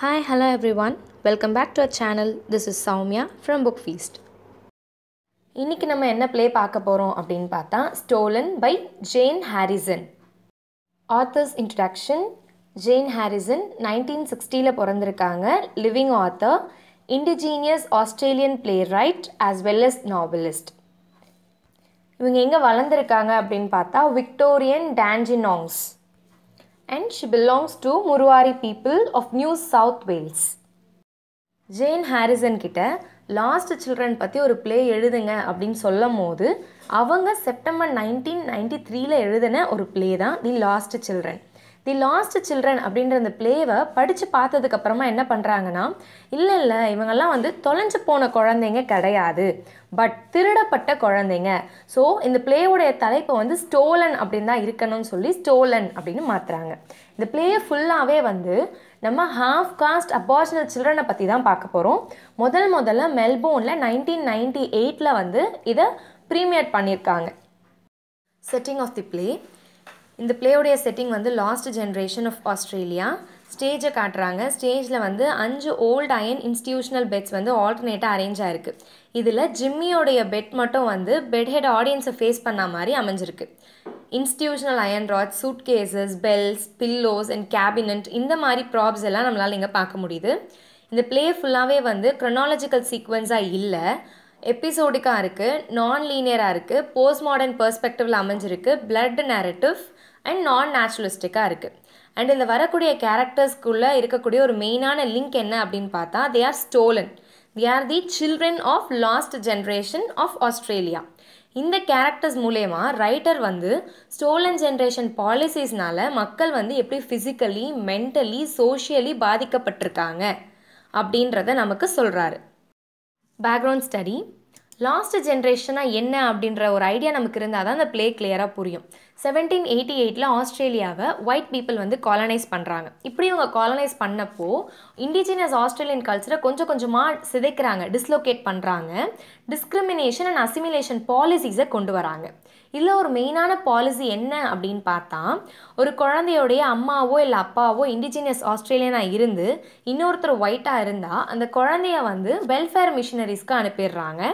Hi, hello everyone. Welcome back to our channel. This is Soumya from Book Feast. இன்னைக்கு நம்ம என்ன play பார்க்க போகிறோம் அப்படின்னு பார்த்தா stolen by Jane Harrison. Author's introduction. Jane Harrison 1960 பிறந்திருக்காங்க. Living author, indigenous Australian playwright as well as novelist. இவங்க எங்கே வளர்ந்துருக்காங்க அப்படின்னு பார்த்தா விக்டோரியன் டான்ஜினாங்ஸ். And she belongs to Muruwari people of New South Wales. Jane Harrison கிட்ட lost children பற்றி ஒரு ப்ளே எழுதுங்க அப்படின்னு சொல்லும் போது அவங்க செப்டம்பர் 1993 எழுதின ஒரு ப்ளே தான் the last children. The last children அப்படின்ற அந்த ப்ளேவை படித்து பார்த்ததுக்கப்புறமா என்ன பண்ணுறாங்கன்னா, இல்லை இவங்கெல்லாம் தொலைஞ்சு போன குழந்தைங்க கிடையாது, பட் திருடப்பட்ட குழந்தைங்க. ஸோ இந்த ப்ளேவுடைய தலைப்பை ஸ்டோலன் அப்படின்னு தான் இருக்கணும்னு சொல்லி ஸ்டோலன் அப்படின்னு மாற்றுறாங்க. இந்த ப்ளேயை ஃபுல்லாகவே நம்ம ஹாஃப் காஸ்ட் அபார்ஜினல் சில்ட்ரனை பற்றி தான் பார்க்க போகிறோம். முதல்ல மெல்போர்னில் 1998 இதை ப்ரீமியர் பண்ணியிருக்காங்க. Setting of the play. இந்த பிளேயோடைய setting lost generation of Australia. ஸ்டேஜை காட்டுறாங்க. ஸ்டேஜில் 5 ஓல்டு அயன் இன்ஸ்டிடியூஷனல் பெட்ஸ் ஆல்டர்னேட்டாக அரேஞ்ச் ஆகிருக்கு. இதில் ஜிம்மியோடைய பெட் மட்டும் பெட் ஹெட் ஆடியன்ஸை ஃபேஸ் பண்ண மாதிரி அமைஞ்சிருக்கு. Institutional iron rods, suitcases, bells, pillows and cabinet, இந்த மாதிரி ப்ராப்ஸ் எல்லாம் நம்மளால் இங்கே பார்க்க முடியுது. இந்த பிளே ஃபுல்லாகவே க்ரொனாலஜிக்கல் சீக்வன்ஸாக இல்லை, எபிசோடிக்காக இருக்குது, நான் லீனியராக இருக்குது, போஸ்ட் மாடர்ன் பெர்ஸ்பெக்டிவில் அமைஞ்சிருக்கு, பிளட் நேரட்டிவ் அண்ட் நான் நேச்சுரலிஸ்டிக்காக இருக்குது. அண்ட் இதில் வரக்கூடிய கேரக்டர்ஸ்குள்ளே இருக்கக்கூடிய ஒரு மெயினான லிங்க் என்ன அப்படின்னு பார்த்தா, they are stolen. They are the children of lost generation of Australia. இந்த கேரக்டர்ஸ் மூலயமா ரைட்டர் ஸ்டோலன் ஜென்ரேஷன் பாலிசிஸ்னால மக்கள் எப்படி ஃபிசிக்கலி, மென்டலி, சோஷியலி பாதிக்கப்பட்டிருக்காங்க அப்படின்றத நமக்கு சொல்கிறாரு. Background study. லாஸ்ட் ஜென்ரேஷனாக என்ன அப்படின்ற ஒரு ஐடியா நமக்கு இருந்தால் தான் அந்த ப்ளே கிளியராக புரியும். 1788 ஆஸ்திரேலியாவை ஒயிட் பீப்புள் காலனைஸ் பண்ணுறாங்க. இப்படி இவங்க காலனைஸ் பண்ணப்போ இண்டிஜினியஸ் ஆஸ்திரேலியன் கல்ச்சரை கொஞ்சம் கொஞ்சமாக சிதைக்கிறாங்க, டிஸ்லோகேட் பண்ணுறாங்க. டிஸ்கிரிமினேஷன் அண்ட் அசிமிலேஷன் பாலிசிஸை கொண்டு வராங்க. இதில் ஒரு மெயினான பாலிசி என்ன அப்படின்னு பார்த்தா, ஒரு குழந்தையோடைய அம்மாவோ இல்லை அப்பாவோ இண்டிஜினியஸ் ஆஸ்திரேலியனாக இருந்து இன்னொருத்தர் ஒயிட்டாக இருந்தால் அந்த குழந்தைய வெல்ஃபேர் மிஷினரிஸ்க்கு அனுப்பிடுறாங்க.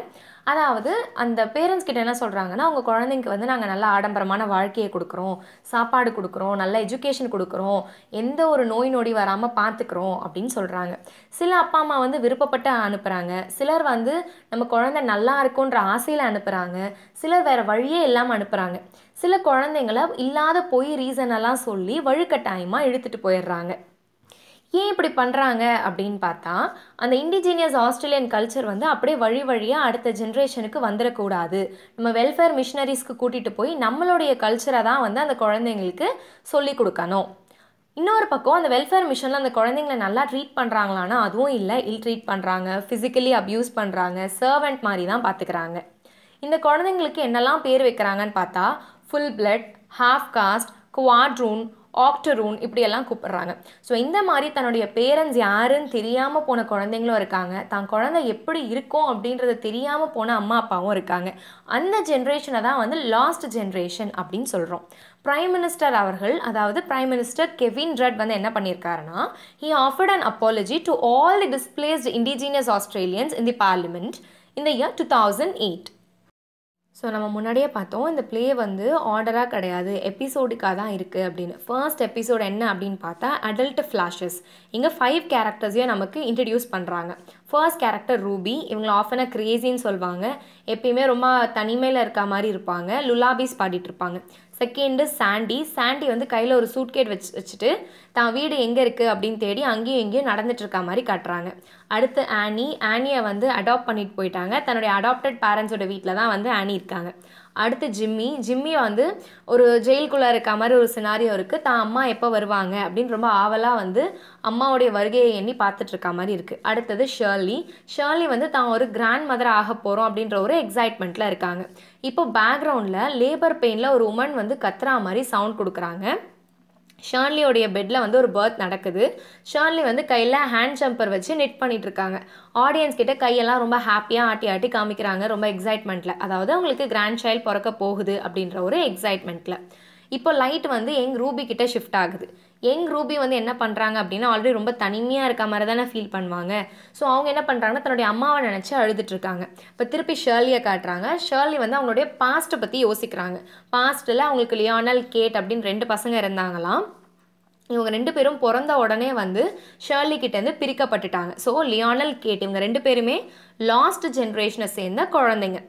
அதாவது அந்த பேரண்ட்ஸ் கிட்ட என்ன சொல்கிறாங்கன்னா, அவங்க குழந்தைங்க நாங்கள் நல்ல ஆடம்பரமான வாழ்க்கையை கொடுக்குறோம், சாப்பாடு கொடுக்குறோம், நல்ல எஜுகேஷன் கொடுக்குறோம், எந்த ஒரு நோய் நொடி வராமல் பார்த்துக்குறோம் அப்படின்னு சொல்கிறாங்க. சில அப்பா அம்மா விருப்பப்பட்டு அனுப்புகிறாங்க, சிலர் நம்ம குழந்தை நல்லா இருக்குன்ற ஆசையில் அனுப்புகிறாங்க, சிலர் வேறு வழியே இல்லாமல் அனுப்புகிறாங்க. சில குழந்தைங்கள இல்லாத பொய் ரீசனெல்லாம் சொல்லி வழுக்கட்டாயமாக இழுத்துட்டு போயிடுறாங்க. ஏன் இப்படி பண்ணுறாங்க அப்படின்னு பார்த்தா, அந்த இண்டிஜினியஸ் ஆஸ்திரேலியன் கல்ச்சர் அப்படியே வழியாக அடுத்த ஜென்ரேஷனுக்கு வந்துடக்கூடாது, நம்ம வெல்ஃபேர் மிஷினரிஸ்க்கு கூட்டிகிட்டு போய் நம்மளுடைய கல்ச்சரை தான் அந்த குழந்தைங்களுக்கு சொல்லி கொடுக்கணும். இன்னொரு பக்கம் அந்த வெல்ஃபேர் மிஷனில் அந்த குழந்தைங்களை நல்லா ட்ரீட் பண்ணுறாங்களான்னா அதுவும் இல்லை, இல் ட்ரீட் பண்ணுறாங்க, ஃபிசிக்கலி அப்யூஸ் பண்ணுறாங்க, சர்வெண்ட் மாதிரி தான் பார்த்துக்கிறாங்க. இந்த குழந்தைங்களுக்கு என்னெல்லாம் பேர் வைக்கிறாங்கன்னு பார்த்தா, ஃபுல் பிளட், ஹாஃப் காஸ்ட், குவாட்ரூன், ஆக்டரூன், இப்படியெல்லாம் கூப்பிட்றாங்க. ஸோ இந்த மாதிரி தன்னுடைய பேரண்ட்ஸ் யாருன்னு தெரியாமல் போன குழந்தைங்களும் இருக்காங்க, தான் குழந்தை எப்படி இருக்கும் அப்படின்றத தெரியாமல் போன அம்மா அப்பாவும் இருக்காங்க. அந்த ஜென்ரேஷனை தான் லாஸ்ட் ஜென்ரேஷன் அப்படின்னு சொல்கிறோம். பிரைம் மினிஸ்டர் அவர்கள், அதாவது பிரைம் மினிஸ்டர் கெவின் ரட் என்ன பண்ணியிருக்காருன்னா, he offered an apology to all the displaced indigenous Australians in the parliament in the year 2008. So நம்ம முன்னாடியே பார்த்தோம், இந்த ப்ளே ஆர்டராக கிடையாது, எபிசோடுக்காக தான் இருக்குது அப்படின்னு. ஃபர்ஸ்ட் எபிசோடு என்ன அப்படின்னு பார்த்தா அடல்ட் ஃப்ளாஷஸ். இங்கே 5 கேரக்டர்ஸையும் நமக்கு இன்ட்ரடியூஸ் பண்ணுறாங்க. First character Ruby. இவங்களை ஆஃபனாக கிரேசின்னு சொல்லுவாங்க, எப்பயுமே ரொம்ப தனிமையில் இருக்க மாதிரி இருப்பாங்க, லுலாபிஸ் பாடிட்டு இருப்பாங்க. செகண்டு சாண்டி. சாண்டி கையில் ஒரு சூட்கேட் வச்சுட்டு தான் வீடு எங்கே இருக்குது அப்படின்னு தேடி அங்கேயும் இங்கேயும் நடந்துட்டு இருக்க மாதிரி காட்டுறாங்க. அடுத்து ஆனி. ஆனியை அடாப்ட் பண்ணிட்டு போயிட்டாங்க, தன்னுடைய அடாப்டட் பேரண்ட்ஸோட வீட்டில் தான் ஆனி இருக்காங்க. அடுத்து ஜிம்மி. ஜிம்மி ஒரு ஜெயிலுக்குள்ளே இருக்க மாதிரி ஒரு சினாரியோ இருக்குது, தான் அம்மா எப்போ வருவாங்க அப்படின்னு ரொம்ப ஆவலாக அம்மாவுடைய வருகையை எண்ணி பார்த்துட்டு இருக்க மாதிரி இருக்குது. அடுத்தது ஷர்லி. ஷர்லி தான் ஒரு கிராண்ட் மதர் ஆக போகிறோம் அப்படின்ற ஒரு எக்ஸைட்மெண்ட்டில் இருக்காங்க. இப்போ பேக்ரவுண்டில் லேபர் பெயினில் ஒரு உமன் கத்துறா மாதிரி சவுண்ட் கொடுக்குறாங்க. ஷர்லியோடைய பெட்டில் ஒரு பர்த் நடக்குது. ஷர்லி கையில் ஹேண்ட் ஜம்பர் வச்சு நெட் பண்ணிட்டு இருக்காங்க. ஆடியன்ஸ் கிட்ட கையெல்லாம் ரொம்ப ஹாப்பியாக ஆட்டி ஆட்டி காமிக்கிறாங்க, ரொம்ப எக்ஸைட்மெண்ட்டில். அதாவது அவங்களுக்கு கிராண்ட் சைல்டு பிறக்க போகுது அப்படின்ற ஒரு எக்ஸைட்மெண்ட்டில். இப்போ லைட் எங் ரூபி கிட்ட ஷிஃப்ட் ஆகுது. யங் ரூபி வந்து என்ன பண்ணுறாங்க அப்படின்னா ஆல்ரெடி ரொம்ப தனிமையாக இருக்க மாதிரி தானே ஃபீல் பண்ணுவாங்க. ஸோ அவங்க என்ன பண்ணுறாங்கன்னா தன்னுடைய அம்மாவை நினச்சி அழுதுட்டுருக்காங்க. இப்போ திருப்பி ஷர்லியை காட்டுறாங்க. ஷர்லி வந்து அவங்களுடைய பாஸ்ட்டை பற்றி யோசிக்கிறாங்க. பாஸ்ட்டில் அவங்களுக்கு லியோனல், கேட் அப்படின்னு 2 பசங்க இருந்தாங்களாம். இவங்க 2 பேரும் பிறந்த உடனே வந்து ஷர்லி கிட்டேருந்து பிரிக்கப்பட்டுட்டாங்க. ஸோ லியோனல், கேட் இவங்க 2 பேருமே லாஸ்ட் ஜென்ரேஷனை சேர்ந்த குழந்தைங்க.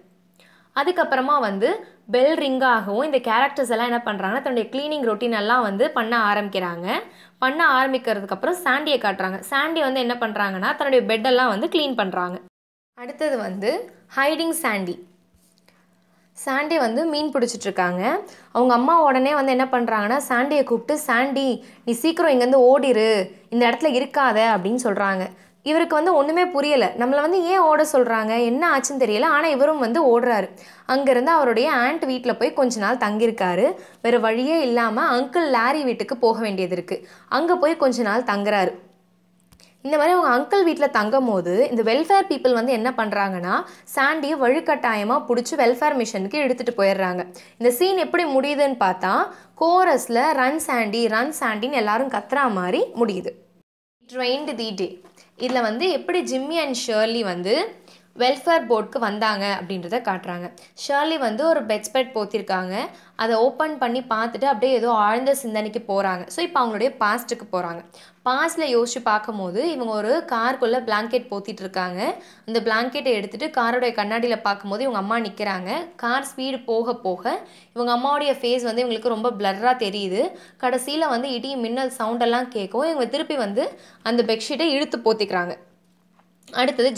அதுக்கப்புறமா வந்து பெல் ரிங்காகவும் இந்த கேரக்டர்ஸ் எல்லாம் என்ன பண்ணுறாங்கன்னா தன்னுடைய க்ளீனிங் ரொட்டீன் எல்லாம் வந்து பண்ண ஆரம்பிக்கிறாங்க. பண்ண ஆரம்பிக்கிறதுக்கப்புறம் சாண்டியை காட்டுறாங்க. சாண்டி வந்து என்ன பண்ணுறாங்கன்னா தன்னுடைய பெட்டெல்லாம் வந்து க்ளீன் பண்ணுறாங்க. அடுத்தது வந்து ஹைடிங் சாண்டி. சாண்டி வந்து மீன் பிடிச்சிட்ருக்காங்க. அவங்க அம்மா உடனே வந்து என்ன பண்ணுறாங்கன்னா சாண்டியை கூப்பிட்டு, சாண்டி நீ சீக்கிரம் இங்கேருந்து ஓடிரு, இந்த இடத்துல இருக்காத அப்படின்னு சொல்கிறாங்க. இவருக்கு வந்து ஒன்றுமே புரியலை. நம்மளை வந்து ஏன் ஓட சொல்கிறாங்க, என்ன ஆச்சுன்னு தெரியல. ஆனால் இவரும் வந்து ஓடுறாரு. அங்கேருந்து அவருடைய ஆண்ட் வீட்டில் போய் கொஞ்ச நாள் தங்கியிருக்காரு. வேறு வழியே இல்லாமல் அங்கிள் லாரி வீட்டுக்கு போக வேண்டியது இருக்குது. அங்கே போய் கொஞ்ச நாள் தங்குறாரு. இந்த மாதிரி அவங்க அங்கிள் வீட்டில் தங்கும் போது இந்த வெல்ஃபேர் பீப்புள் வந்து என்ன பண்ணுறாங்கன்னா சாண்டியை வழுக்கட்டாயமாக பிடிச்சி வெல்ஃபேர் மிஷனுக்கு எடுத்துகிட்டு போயிடுறாங்க. இந்த சீன் எப்படி முடியுதுன்னு பார்த்தா கோரஸில் ரன் சாண்டி ரன் சாண்டின்னு எல்லாரும் கத்துறா மாதிரி முடியுது. ட்ரெயின்டு தி டே. இதில் வந்து எப்படி ஜிம்மி அண்ட் ஷர்லி வந்து வெல்ஃபேர் போர்டுக்கு வந்தாங்க அப்படின்றத காட்டுறாங்க. ஷர்லி வந்து ஒரு பெட்ஸ்பெட் போத்திருக்காங்க. அதை ஓப்பன் பண்ணி பார்த்துட்டு அப்படியே ஏதோ ஆழ்ந்த சிந்தனைக்கு போகிறாங்க. ஸோ இப்போ அவங்களுடைய பாஸ்ட்டுக்கு போகிறாங்க. பாஸ்ட்டில் யோசிச்சு பார்க்கும்போது இவங்க ஒரு காருக்குள்ளே பிளாங்கெட் போத்திட்டு இருக்காங்க. அந்த பிளாங்கெட்டை எடுத்துகிட்டு காரோடைய கண்ணாடியில் பார்க்கும்போது இவங்க அம்மா நிற்கிறாங்க. கார் ஸ்பீடு போக போக இவங்க அம்மாவுடைய ஃபேஸ் வந்து இவங்களுக்கு ரொம்ப பிளர்ராக தெரியுது. கடைசியில் வந்து இடி மின்னல் சவுண்டெல்லாம் கேட்கும். இவங்க திருப்பி வந்து அந்த பெட்ஷீட்டை இழுத்து போத்திக்கிறாங்க. அடுத்தது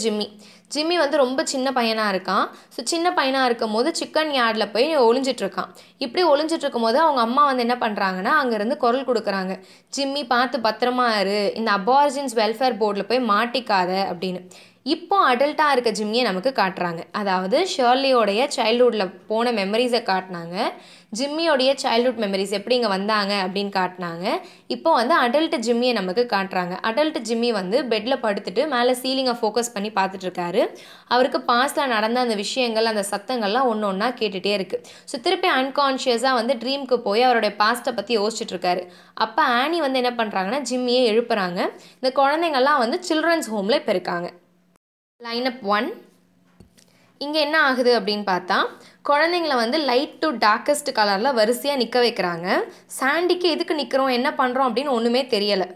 ஜிம்மி வந்து ரொம்ப சின்ன பையனாக இருக்கான். ஸோ சின்ன பையனாக இருக்கும் போது சிக்கன் யார்டில் போய் ஒளிஞ்சிட்ருக்கான். இப்படி ஒளிஞ்சிட்ருக்கும் போது அவங்க அம்மா வந்து என்ன பண்ணுறாங்கன்னா அங்கேருந்து குரல் கொடுக்குறாங்க, ஜிம்மி பார்த்து பத்திரமா இரு, இந்த அபார்ஜின்ஸ் வெல்ஃபேர் போர்டில் போய் மாட்டிக்காத அப்படின்னு. இப்போ அடல்ட்டாக இருக்க ஜிம்மியை நமக்கு காட்டுறாங்க. அதாவது ஷர்லியோடைய சைல்ட்ஹுட்டில் போன மெமரிஸை காட்டினாங்க. ஜிம்மியோடைய சைல்ட்ஹுட் மெமரிஸ் எப்படி இங்கே வந்தாங்க அப்படின்னு காட்டினாங்க. இப்போ வந்து அடல்ட் ஜிம்மியை நமக்கு காட்டுறாங்க. அடல்ட் ஜிம்மி வந்து பெட்டில் படுத்துட்டு மேலே சீலிங்கை ஃபோக்கஸ் பண்ணி பார்த்துட்ருக்காரு. அவருக்கு பாஸ்டில் நடந்த அந்த விஷயங்கள், அந்த சத்தங்கள்லாம் ஒன்று ஒன்றா கேட்டுகிட்டே இருக்குது. ஸோ திருப்பி அன்கான்ஷியஸாக வந்து ட்ரீம்க்கு போய் அவருடைய பாஸ்ட்டை பற்றி யோசிச்சுட்ருக்காரு. அப்போ ஆனி வந்து என்ன பண்ணுறாங்கன்னா ஜிம்மியை எழுப்புறாங்க. இந்த குழந்தைங்கள்லாம் வந்து சில்ட்ரன்ஸ் ஹோமில் இப்போ இருக்காங்க. லைனப் 1. இங்கே என்ன ஆகுது அப்படின்னு பார்த்தா குழந்தைங்கள வந்து லைட் டு டார்க்கஸ்ட் கலரில் வரிசையாக நிற்க வைக்கிறாங்க. சாண்டிக்கு எதுக்கு நிற்கிறோம் என்ன பண்ணுறோம் அப்படின்னு ஒன்றுமே தெரியலை.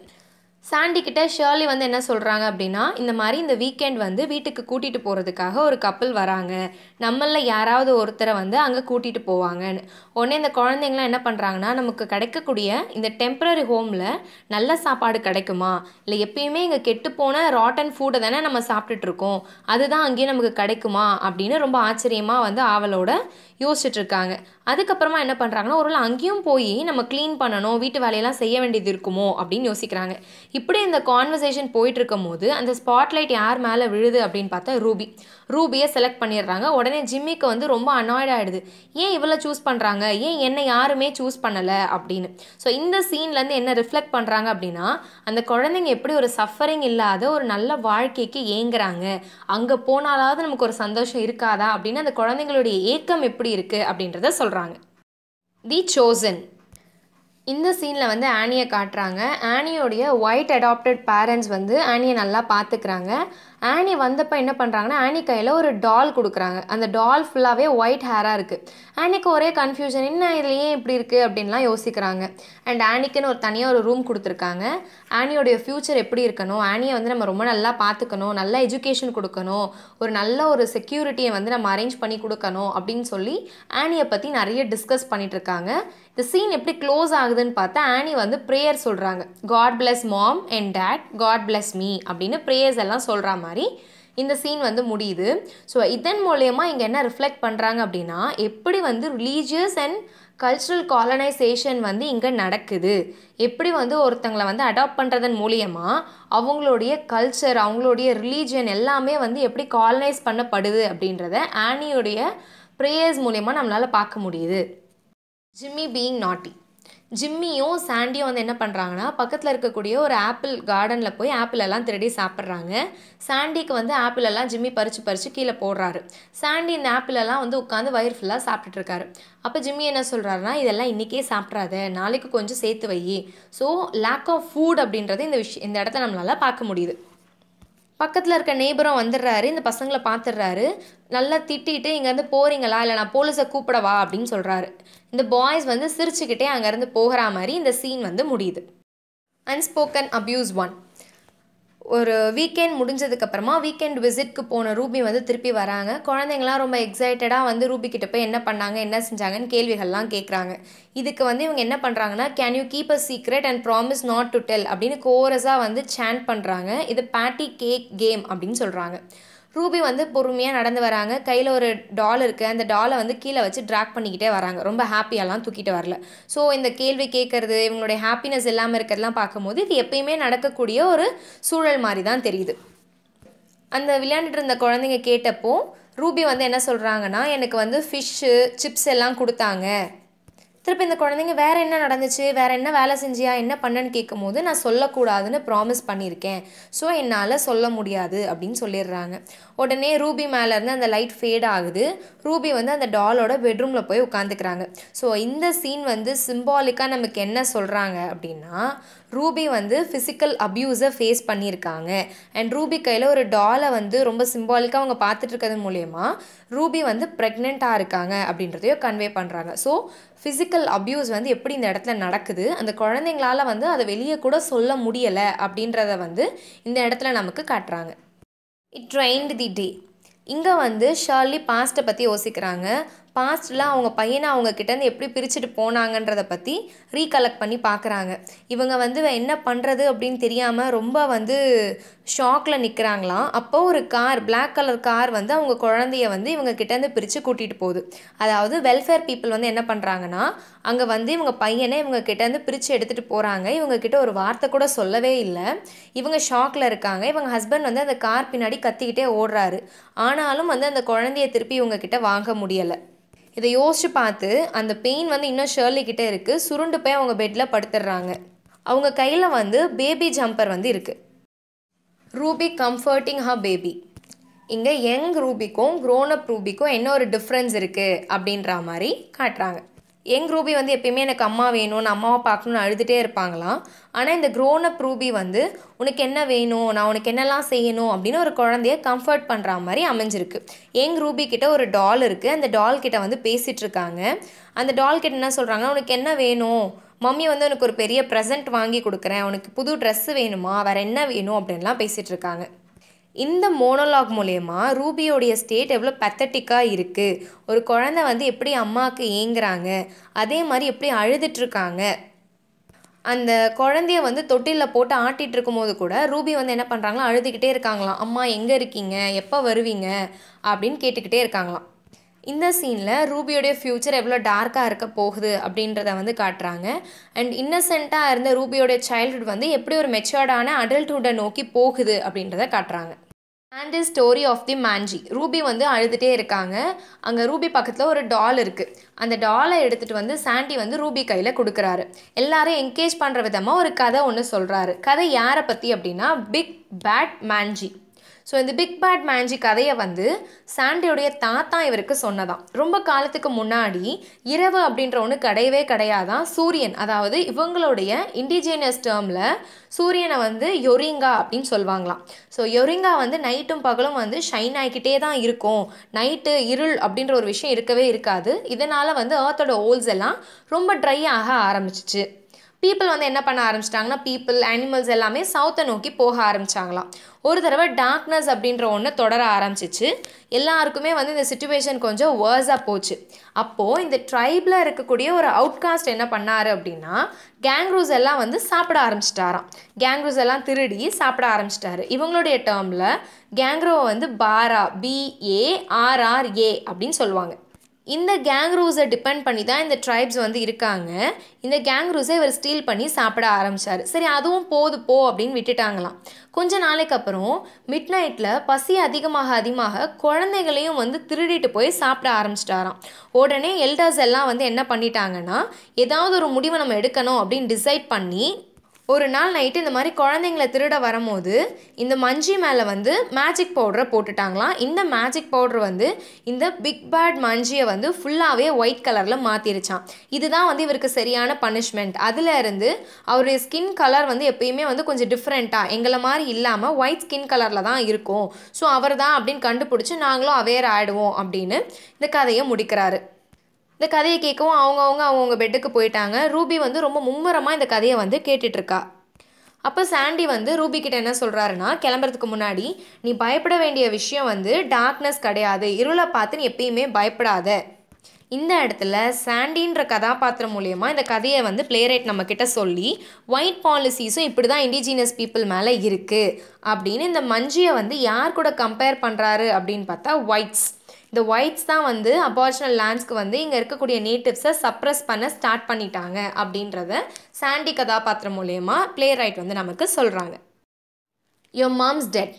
சாண்டிக்கிட்ட ஷர்லி வந்து என்ன சொல்கிறாங்க அப்படின்னா இந்த மாதிரி இந்த வீக்கெண்ட் வந்து வீட்டுக்கு கூட்டிகிட்டு போகிறதுக்காக ஒரு கப்பல் வராங்க, நம்மளில் யாராவது ஒருத்தரை வந்து அங்கே கூட்டிகிட்டு போவாங்கன்னு. உடனே இந்த குழந்தைங்களாம் என்ன பண்ணுறாங்கன்னா நமக்கு கிடைக்கக்கூடிய இந்த டெம்பரரி ஹோமில் நல்ல சாப்பாடு கிடைக்குமா, இல்லை எப்பயுமே இங்கே கெட்டுப்போன ராட்டன் ஃபுட்டை தானே நம்ம சாப்பிட்டுட்ருக்கோம், அதுதான் அங்கேயும் நமக்கு கிடைக்குமா அப்படின்னு ரொம்ப ஆச்சரியமாக வந்து ஆவலோட யோசிச்சுட்ருக்காங்க. அதுக்கப்புறமா என்ன பண்ணுறாங்கன்னா ஒருவேளை அங்கேயும் போய் நம்ம க்ளீன் பண்ணணும், வீட்டு வேலையெல்லாம் செய்ய வேண்டியது இருக்குமோ அப்படின்னு யோசிக்கிறாங்க. இப்படி இந்த கான்வர்சேஷன் போயிட்டு இருக்கும் போது அந்த ஸ்பாட்லைட் யார் மேலே விழுது அப்படின்னு பார்த்தா ரூபியை செலக்ட் பண்ணிடுறாங்க. உடனே ஜிம்மிக்கு வந்து ரொம்ப அனாய்ட் ஆகிடுது. ஏன் இவ்வளோ சூஸ் பண்ணுறாங்க, ஏன் என்னை யாருமே சூஸ் பண்ணலை அப்படின்னு. ஸோ இந்த சீன்லேருந்து என்ன ரிஃப்ளெக்ட் பண்ணுறாங்க அப்படின்னா அந்த குழந்தைங்க எப்படி ஒரு சஃபரிங் இல்லாத ஒரு நல்ல வாழ்க்கைக்கு ஏங்குறாங்க, அங்கே போனாலாவது நமக்கு ஒரு சந்தோஷம் இருக்காதா அப்படின்னு அந்த குழந்தைங்களுடைய ஏக்கம் எப்படி இருக்குது அப்படின்றத சொல்கிறாங்க. தி சோசன். இந்த சீனில் வந்து ஆனியை காட்டுறாங்க. ஆனியோடைய ஒயிட் அடாப்டட் பேரண்ட்ஸ் வந்து ஆனியை நல்லா பார்த்துக்கிறாங்க. ஆனி வந்தப்போ என்ன பண்ணுறாங்கன்னா ஆனி கையில் ஒரு டால் கொடுக்குறாங்க. அந்த டால் ஃபுல்லாகவே ஒயிட் ஹேராக இருக்குது. ஆனிக்கு ஒரே கன்ஃபியூஷன், என்ன இதில் ஏன் இப்படி இருக்குது அப்படின்லாம் யோசிக்கிறாங்க. அண்ட் ஆனிக்குன்னு ஒரு தனியாக ஒரு ரூம் கொடுத்துருக்காங்க. ஆனியோடைய ஃப்யூச்சர் எப்படி இருக்கணும், ஆனியை வந்து நம்ம ரொம்ப நல்லா பார்த்துக்கணும், நல்ல எஜுகேஷன் கொடுக்கணும், ஒரு நல்ல ஒரு செக்யூரிட்டியை வந்து நம்ம அரேஞ்ச் பண்ணி கொடுக்கணும் அப்படின்னு சொல்லி ஆனியை பற்றி நிறைய டிஸ்கஸ் பண்ணிகிட்ருக்காங்க. இந்த சீன் எப்படி க்ளோஸ் ஆகுதுன்னு பார்த்தா ஆனி வந்து ப்ரேயர் சொல்கிறாங்க. God bless mom and dad, God bless me அப்படின்னு ப்ரேயர்ஸ் எல்லாம் சொல்கிற மாதிரி இந்த சீன் வந்து முடியுது. ஸோ இதன் மூலயமா இங்கே என்ன ரிஃப்ளெக்ட் பண்ணுறாங்க அப்படின்னா எப்படி வந்து ரிலீஜியஸ் அண்ட் கல்ச்சுரல் காலனைசேஷன் வந்து இங்கே நடக்குது, எப்படி வந்து ஒருத்தங்களை வந்து அடாப்ட் பண்ணுறதன் மூலியமாக அவங்களுடைய கல்ச்சர், அவங்களுடைய ரிலீஜியன் எல்லாமே வந்து எப்படி காலனைஸ் பண்ணப்படுது அப்படின்றத ஆனியோடைய ப்ரேயர்ஸ் மூலயமா நம்மளால் பார்க்க முடியுது. ஜிம்மி பீயிங் நாட்டி. ஜிம்மியும் சாண்டியும் வந்து என்ன பண்ணுறாங்கன்னா பக்கத்தில் இருக்கக்கூடிய ஒரு ஆப்பிள் கார்டனில் போய் ஆப்பிள் எல்லாம் திருடி சாப்பிட்றாங்க. சாண்டிக்கு வந்து ஆப்பிள் எல்லாம் ஜிம்மி பறித்து கீழே போடுறாரு. சாண்டி இந்த ஆப்பிள் எல்லாம் வந்து உட்காந்து வயிறு ஃபுல்லாக சாப்பிட்டுட்டு இருக்காரு. அப்போ ஜிம்மி என்ன சொல்கிறாருன்னா, இதெல்லாம் இன்றைக்கே சாப்பிட்றாத, நாளைக்கு கொஞ்சம் சேர்த்து வை. ஸோ லேக் ஆஃப் ஃபுட் அப்படின்றது இந்த இடத்துல நம்மளால் பார்க்க முடியுது. பக்கத்தில் இருக்க நெய்பரும் வந்துடுறாரு. இந்த பசங்களை பார்த்துடுறாரு. நல்லா திட்டிட்டு இங்கேருந்து போகிறீங்களா, இல்லை நான் போலீஸை கூப்பிடவா அப்படின்னு சொல்கிறாரு. இந்த பாய்ஸ் வந்து சிரிச்சுக்கிட்டே அங்கேருந்து போகிற மாதிரி இந்த சீன் வந்து முடியுது. Unspoken abuse 1. ஒரு வீக்கெண்ட் முடிஞ்சதுக்கப்புறமா வீக்கெண்ட் விசிட்க்கு போன ரூபி வந்து திருப்பி வராங்க. குழந்தைங்களாம் ரொம்ப எக்ஸைட்டடாக வந்து ரூபி கிட்ட போய் என்ன பண்ணாங்க, என்ன செஞ்சாங்கன்னு கேள்விகள்லாம் கேட்குறாங்க. இதுக்கு வந்து இவங்க என்ன பண்ணுறாங்கன்னா, can you keep a secret and promise not to tell அப்படின்னு கோரஸாக வந்து சேண்ட் பண்ணுறாங்க. இது பேட்டி கேக் கேம் அப்படின்னு சொல்கிறாங்க. ரூபி வந்து பொறுமையாக நடந்து வராங்க. கையில் ஒரு டால் இருக்குது. அந்த டாலை வந்து கீழே வச்சு ட்ராக் பண்ணிக்கிட்டே வராங்க. ரொம்ப ஹாப்பியெல்லாம் தூக்கிட்டு வரல. ஸோ இந்த கேள்வி கேட்குறது, இவங்களுடைய ஹாப்பினஸ் இல்லாமல் இருக்கிறதுலாம் பார்க்கும்போது இது எப்பயுமே நடக்கக்கூடிய ஒரு சூழல் மாதிரி தான் தெரியுது. அந்த விளையாண்டுட்டு இருந்த குழந்தைங்க கேட்டப்போ ரூபி வந்து என்ன சொல்கிறாங்கன்னா, எனக்கு வந்து ஃபிஷ்ஷு சிப்ஸ் எல்லாம் கொடுத்தாங்க. திருப்பி இந்த குழந்தைங்க வேறு என்ன நடந்துச்சு, வேறு என்ன வேலை செஞ்சியா, என்ன பண்ணன்னு கேட்கும்போது நான் சொல்லக்கூடாதுன்னு ப்ராமிஸ் பண்ணியிருக்கேன், ஸோ என்னால் சொல்ல முடியாது அப்படின்னு சொல்லிடுறாங்க. உடனே ரூபி மேலேருந்து அந்த லைட் ஃபேட் ஆகுது. ரூபி வந்து அந்த டாலோட பெட்ரூமில் போய் உட்காந்துக்கிறாங்க. ஸோ இந்த சீன் வந்து சிம்பாலிக்காக நமக்கு என்ன சொல்கிறாங்க அப்படின்னா, ரூபி வந்து ஃபிசிக்கல் அப்யூஸை ஃபேஸ் பண்ணியிருக்காங்க. அண்ட் ரூபி கையில் ஒரு டாலை வந்து ரொம்ப சிம்பாலிக்காக அவங்க பார்த்துட்டு இருக்கிறது மூலயமா ரூபி வந்து ப்ரெக்னெண்ட்டாக இருக்காங்க அப்படின்றதையும் கன்வே பண்ணுறாங்க. ஸோ ஃபிசிக்கல் அப்யூஸ் வந்து எப்படி இந்த இடத்துல நடக்குது, அந்த குழந்தைங்களால் வந்து அதை வெளியே கூட சொல்ல முடியலை அப்படின்றத வந்து இந்த இடத்துல நமக்கு காட்டுறாங்க. இட் ரெயின்ட் தி டே. இங்கே வந்து ஷர்லி பாஸ்ட்டை பற்றி யோசிக்கிறாங்க. பாஸ்ட்டில் அவங்க பையனை அவங்க கிட்டேருந்து எப்படி பிரிச்சுட்டு போனாங்கன்றதை பற்றி ரீகலெக்ட் பண்ணி பார்க்குறாங்க. இவங்க வந்து என்ன பண்ணுறது அப்படின்னு தெரியாமல் ரொம்ப வந்து ஷாக்கில் நிற்கிறாங்களாம். அப்போது ஒரு கார், பிளாக் கலர் கார் வந்து அவங்க குழந்தைய வந்து இவங்க கிட்டேருந்து பிரித்து கூட்டிகிட்டு போகுது. அதாவது வெல்ஃபேர் பீப்புள் வந்து என்ன பண்ணுறாங்கன்னா, அங்கே வந்து இவங்க பையனை இவங்க கிட்டேருந்து பிரித்து எடுத்துகிட்டு போகிறாங்க. இவங்க கிட்ட ஒரு வார்த்தை கூட சொல்லவே இல்லை. இவங்க ஷாக்கில் இருக்காங்க. இவங்க ஹஸ்பண்ட் வந்து அந்த கார் பின்னாடி கத்திக்கிட்டே ஓடுறாரு. ஆனாலும் வந்து அந்த குழந்தைய திருப்பி இவங்க கிட்ட வாங்க முடியலை. இதை யோசிச்சு பார்த்து அந்த பெயின் வந்து இன்னும் ஷர்லி கிட்டே இருக்குது. சுருண்டு போய் அவங்க பெட்டில் படுத்துடுறாங்க. அவங்க கையில் வந்து பேபி ஜம்பர் வந்து இருக்குது. Ruby comforting her baby. இங்கே யங் ரூபிக்கும் க்ரோனப் ரூபிக்கும் என்ன ஒரு டிஃப்ரென்ஸ் இருக்குது அப்படின்ற மாதிரி காட்டுறாங்க. யங் ரூபி வந்து எப்பயுமே எனக்கு அம்மா வேணும், நான் அம்மாவை பார்க்கணுன்னு அழுதுகிட்டே இருப்பாங்களாம். ஆனால் இந்த க்ரோனப் ரூபி வந்து உனக்கு என்ன வேணும், நான் உனக்கு என்னெல்லாம் செய்யணும் அப்படின்னு ஒரு குழந்தைய கம்ஃபர்ட் பண்ணுற மாதிரி அமைஞ்சிருக்கு. யங் ரூபி கிட்ட ஒரு டால் இருக்குது. அந்த டால் கிட்ட வந்து பேசிகிட்டு இருக்காங்க. அந்த டால் கிட்ட என்ன சொல்கிறாங்கன்னா, உனக்கு என்ன வேணும், மம்மி வந்து உனக்கு ஒரு பெரிய ப்ரெசென்ட் வாங்கி கொடுக்குறேன், உனக்கு புது ட்ரெஸ்ஸு வேணுமா, வேறு என்ன வேணும் அப்படின்லாம் பேசிகிட்டு இருக்காங்க. இந்த மோனோலாக் மூலயமா ரூபியோடைய ஸ்டேட் எவ்வளோ பெத்தட்டிக்காக இருக்குது. ஒரு குழந்தை வந்து எப்படி அம்மாவுக்கு ஏங்குறாங்க, அதே மாதிரி எப்படி அழுதுட்ருக்காங்க. அந்த குழந்தைய வந்து தொட்டிலில் போட்டு ஆட்டிகிட்டு இருக்கும்போது கூட ரூபி வந்து என்ன பண்ணுறாங்களா, அழுதுகிட்டே இருக்காங்களாம். அம்மா எங்கே இருக்கீங்க, எப்போ வருவீங்க அப்படின்னு கேட்டுக்கிட்டே இருக்காங்களாம். இந்த சீனில் ரூபியோடைய ஃப்யூச்சர் எவ்வளோ டார்க்காக இருக்க போகுது அப்படின்றத வந்து காட்டுறாங்க. அண்ட் இன்னசென்ட்டாக இருந்த ரூபியோடைய சைல்ட்ஹுட் வந்து எப்படி ஒரு மெச்சூர்டான அடல்ட்ஹுட்டை நோக்கி போகுது அப்படின்றத காட்டுறாங்க. And the story of the மாஞ்சி. ரூபி வந்து அழுதுகிட்டே இருக்காங்க. அங்கே ரூபி பக்கத்தில் ஒரு டால் இருக்குது. அந்த டாலை எடுத்துகிட்டு வந்து சாண்டி வந்து ரூபி கையில் கொடுக்குறாரு. எல்லாரும் என்கேஜ் பண்ணுற விதமாக ஒரு கதை ஒன்று சொல்கிறாரு. கதை யாரை பற்றி அப்படின்னா, பிக் பேட் மாஞ்சி. ஸோ இந்த பிக் பேட் மேஜி கதையை வந்து சாண்டியோடைய தாத்தா இவருக்கு சொன்னதான். ரொம்ப காலத்துக்கு முன்னாடி இரவு அப்படின்ற ஒன்று கிடையவே கிடையாதான். சூரியன், அதாவது இவங்களுடைய இண்டிஜினியஸ் டேர்மில் சூரியனை வந்து யொரிங்கா அப்படின்னு சொல்லுவாங்களாம். ஸோ யொரிங்கா வந்து நைட்டும் பகலும் வந்து ஷைன் ஆகிக்கிட்டே தான் இருக்கும். நைட்டு இருள் அப்படின்ற ஒரு விஷயம் இருக்கவே இருக்காது. இதனால் வந்து ஏர்த்தோட ஹோல்ஸ் எல்லாம் ரொம்ப ட்ரை ஆக ஆரம்பிச்சிச்சு. பீப்புள் வந்து என்ன பண்ண ஆரம்பிச்சிட்டாங்கன்னா, பீப்புள் அனிமல்ஸ் எல்லாமே சவுத்தை நோக்கி போக ஆரம்பித்தாங்களாம். ஒரு தடவை டார்க்னஸ் அப்படின்ற ஒன்று தொடர ஆரம்பிச்சிச்சு. எல்லாருக்குமே வந்து இந்த சிச்சுவேஷன் கொஞ்சம் வேர்ஸாக போச்சு. அப்போது இந்த ட்ரைபில் இருக்கக்கூடிய ஒரு அவுட்காஸ்ட் என்ன பண்ணார் அப்படின்னா, கேங்க்ரூஸ் எல்லாம் வந்து சாப்பிட ஆரம்பிச்சிட்டாராம். கேங்க்ரூஸ் எல்லாம் திருடி சாப்பிட ஆரம்பிச்சிட்டாரு. இவங்களுடைய டேர்மில் கேங்க்ரோவை வந்து பாரா, BARRA அப்படின்னு சொல்லுவாங்க. இந்த கேங் ரூல்ஸை டிபெண்ட் பண்ணி தான் இந்த ட்ரைப்ஸ் வந்து இருக்காங்க. இந்த கேங் ரூல்ஸை இவர் ஸ்டீல் பண்ணி சாப்பிட ஆரம்பித்தார். சரி அதுவும் போது போ அப்படின்னு விட்டுட்டாங்களாம். கொஞ்ச நாளைக்கு அப்புறம் மிட் நைட்டில் பசி அதிகமாக குழந்தைகளையும் வந்து திருடிட்டு போய் சாப்பிட ஆரம்பிச்சிட்டாராம். உடனே எல்டர்ஸ் எல்லாம் வந்து என்ன பண்ணிட்டாங்கன்னா, ஏதாவது ஒரு முடிவை நம்ம எடுக்கணும் அப்படின்னு டிசைட் பண்ணி ஒரு நாள் நைட்டு இந்த மாதிரி குழந்தைங்கள திருட வரும்போது இந்த மஞ்சி மேலே வந்து மேஜிக் பவுடரை போட்டுட்டாங்களாம். இந்த மேஜிக் பவுடர் வந்து இந்த பிக் பேட் மஞ்சியை வந்து ஃபுல்லாகவே ஒயிட் கலரில் மாற்றிருச்சான். இதுதான் வந்து இவருக்கு சரியான பனிஷ்மெண்ட். அதில் இருந்து அவருடைய ஸ்கின் கலர் வந்து எப்பயுமே வந்து கொஞ்சம் டிஃப்ரெண்ட்டாக எங்களை மாதிரி இல்லாமல் ஒயிட் ஸ்கின் கலரில் தான் இருக்கும். ஸோ அவர் தான் அப்படின்னு கண்டுபிடிச்சி நாங்களும் அவேர் ஆகிடுவோம் அப்படின்னு இந்த கதையை முடிக்கிறாரு. இந்த கதையை கேட்கவும் அவங்கவுங்க பெட்டுக்கு போயிட்டாங்க. ரூபி வந்து ரொம்ப மும்முரமாக இந்த கதையை வந்து கேட்டுட்ருக்கா. அப்போ சாண்டி வந்து ரூபி கிட்ட என்ன சொல்கிறாருன்னா, கிளம்புறதுக்கு முன்னாடி நீ பயப்பட வேண்டிய விஷயம் வந்து டார்க்னஸ் கிடையாது, இருளை பார்த்து நீ எப்பயுமே பயப்படாத. இந்த இடத்துல சாண்டின்ற கதாபாத்திரம் மூலயமா இந்த கதையை வந்து பிளேரைட் நம்மக்கிட்ட சொல்லி ஒயிட் பாலிசிஸும் இப்படி தான் இண்டிஜினியஸ் பீப்புள் மேலே இருக்குது அப்படின்னு இந்த மஞ்சியை வந்து யார் கூட கம்பேர் பண்ணுறாரு அப்படின்னு பார்த்தா ஒயிட்ஸ். இந்த ஒயிட்ஸ் தான் வந்து அபார்ஜினல் லேண்ட்ஸ்க்கு வந்து இங்கே இருக்கக்கூடிய நேட்டிவ்ஸை சப்ரஸ் பண்ண ஸ்டார்ட் பண்ணிட்டாங்க அப்படின்றத சாண்டி கதாபாத்திரம் மூலயமா பிளே ரைட் வந்து நமக்கு சொல்கிறாங்க. Your mom's dead.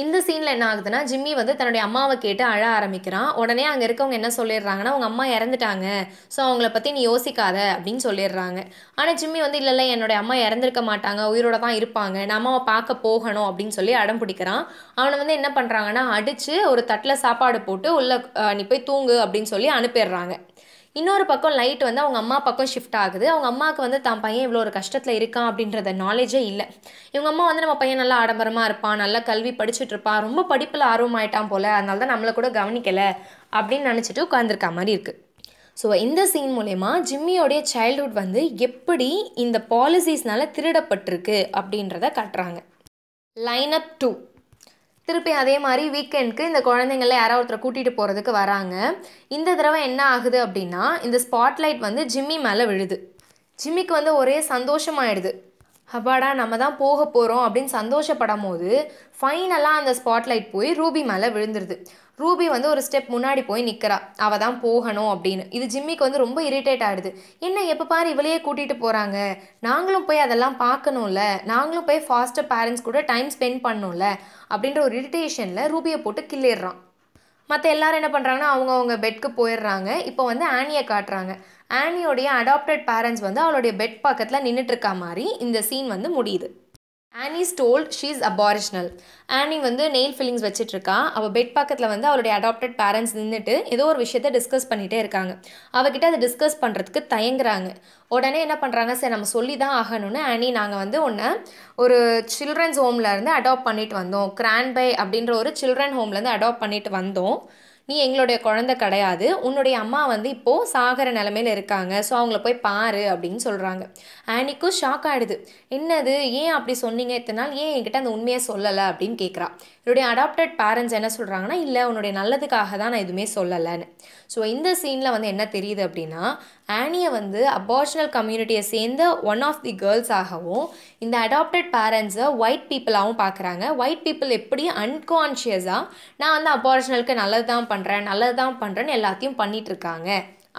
இந்த சீனில் என்ன ஆகுதுன்னா, ஜிம்மி வந்து தன்னுடைய அம்மாவை கேட்டு அழ ஆரம்பிக்கிறான். உடனே அங்கே இருக்கவங்க என்ன சொல்லிடுறாங்கன்னா, அவங்க அம்மா இறந்துட்டாங்க, ஸோ அவங்கள பற்றி நீ யோசிக்காத அப்படின்னு சொல்லிடுறாங்க. ஆனால் ஜிம்மி வந்து இல்லை என்னுடைய அம்மா இறந்துருக்க மாட்டாங்க, உயிரோட தான் இருப்பாங்க, நான் அம்மாவை பார்க்க போகணும் அப்படின்னு சொல்லி அடம் பிடிக்கிறான். அவனை வந்து என்ன பண்ணுறாங்கன்னா, அடித்து ஒரு தட்டில் சாப்பாடு போட்டு உள்ள நீ போய் தூங்கு அப்படின்னு சொல்லி அனுப்பிடுறாங்க. இன்னொரு பக்கம் லைட் வந்து அவங்க அம்மா பக்கம் ஷிஃப்ட் ஆகுது. அவங்க அம்மாவுக்கு வந்து தான் பையன் இவ்வளோ ஒரு கஷ்டத்தில் இருக்கான் அப்படின்றத நாலேஜே இல்லை. இவங்க அம்மா வந்து நம்ம பையன் நல்லா ஆடம்பரமாக இருப்பான், நல்லா கல்வி படிச்சுட்டு இருப்பான், ரொம்ப படிப்பில் ஆர்வமாயிட்டான் போல், அதனால தான் நம்மளை கூட கவனிக்கலை அப்படின்னு நினச்சிட்டு உட்காந்துருக்க மாதிரி இருக்குது. ஸோ இந்த சீன் மூலமா ஜிம்மியோடைய சைல்ட்ஹுட் வந்து எப்படி இந்த பாலிசிஸ்னால திருடப்பட்டிருக்கு அப்படின்றத காட்டுறாங்க. லைனப் 2. திருப்பி அதே மாதிரி வீக்கெண்டுக்கு இந்த குழந்தைங்கள யாராவது ஒருத்தரை கூட்டிகிட்டு போகிறதுக்கு வராங்க. இந்த தடவை என்ன ஆகுது அப்படின்னா, இந்த ஸ்பாட்லைட் வந்து ஜிம்மி மேலே விழுது. ஜிம்மிக்கு வந்து ஒரே சந்தோஷமாயிடுது. அப்பாடா நம்ம தான் போக போகிறோம் அப்படின்னு சந்தோஷப்படும் போது ஃபைனலாக அந்த ஸ்பாட்லைட் போய் ரூபி மேலே விழுந்துருது. ரூபி வந்து ஒரு ஸ்டெப் முன்னாடி போய் நிற்கிறா, அவள் தான் போகணும் அப்படின்னு. இது ஜிம்மிக்கு வந்து ரொம்ப இரிட்டேட் ஆகிடுது. என்ன எப்போ பாரு இவளையே கூட்டிகிட்டு போகிறாங்க, நாங்களும் போய் அதெல்லாம் பார்க்கணும்ல, நாங்களும் போய் ஃபாஸ்ட்டாக பேரண்ட்ஸ் கூட டைம் ஸ்பெண்ட் பண்ணணும்ல அப்படின்ற ஒரு இரிட்டேஷனில் ரூபியை போட்டு கிள்ளிடுறான். மற்ற எல்லாரும் என்ன பண்ணுறாங்கன்னா, அவங்க பெட்க்கு போயிடுறாங்க. இப்போ வந்து ஆனியை காட்டுறாங்க. ஆனியோடைய அடாப்டட் பேரண்ட்ஸ் வந்து அவளுடைய பெட் பக்கத்தில் நின்றுட்டுருக்கா மாதிரி இந்த சீன் வந்து முடியுது. Anne's told she's aboriginal. Anne வந்து நெயில் ஃபில்லிங்ஸ் வச்சிட்ருக்கா. அவள் பெட் பக்கத்தில் வந்து அவளுடைய அடாப்டட் பேரண்ட்ஸ் நின்றுட்டு ஏதோ ஒரு விஷயத்த டிஸ்கஸ் பண்ணிகிட்டே இருக்காங்க. அவகிட்ட அதை டிஸ்கஸ் பண்ணுறதுக்கு தயங்குறாங்க. உடனே என்ன பண்ணுறாங்க, சரி நம்ம சொல்லி தான் ஆகணும்னு, ஆனி நாங்கள் வந்து உன்னை ஒரு சில்ட்ரன்ஸ் ஹோம்லேருந்து அடாப்ட் பண்ணிட்டு வந்தோம், கிரான்பை அப்படின்ற ஒரு சில்ட்ரன் ஹோம்லேருந்து அடாப்ட் பண்ணிட்டு வந்தோம், நீ எங்களுடைய குழந்தை கிடையாது, உன்னுடைய அம்மா வந்து இப்போது சாகிற நிலமையில் இருக்காங்க, ஸோ அவங்கள போய் பாரு அப்படின்னு சொல்கிறாங்க. ஆனிக்கும் ஷாக் ஆகிடுது. என்னது, ஏன் அப்படி சொன்னீங்க, இத்தனை நாள் ஏன் என்கிட்ட அந்த உண்மையை சொல்லலை அப்படின்னு கேட்குறா. என்னுடைய அடாப்டட் பேரண்ட்ஸ் என்ன சொல்கிறாங்கன்னா, இல்லை உன்னுடைய நல்லதுக்காக தான் நான் எதுவுமே சொல்லலைன்னு. ஸோ இந்த சீனில் வந்து என்ன தெரியுது அப்படின்னா, ஆனியை வந்து அபார்ஜினல் கம்யூனிட்டியை சேர்ந்த ஒன் ஆஃப் தி கேர்ள்ஸாகவும் இந்த அடாப்டட் பேரண்ட்ஸை ஒயிட் பீப்புளாகவும் பார்க்குறாங்க. ஒயிட் பீப்புள் எப்படி அன்கான்ஷியஸாக நான் வந்து அபார்ஜினலுக்கு நல்லது தான் பண்ணுறேன்னு எல்லாத்தையும் பண்ணிகிட்ருக்காங்க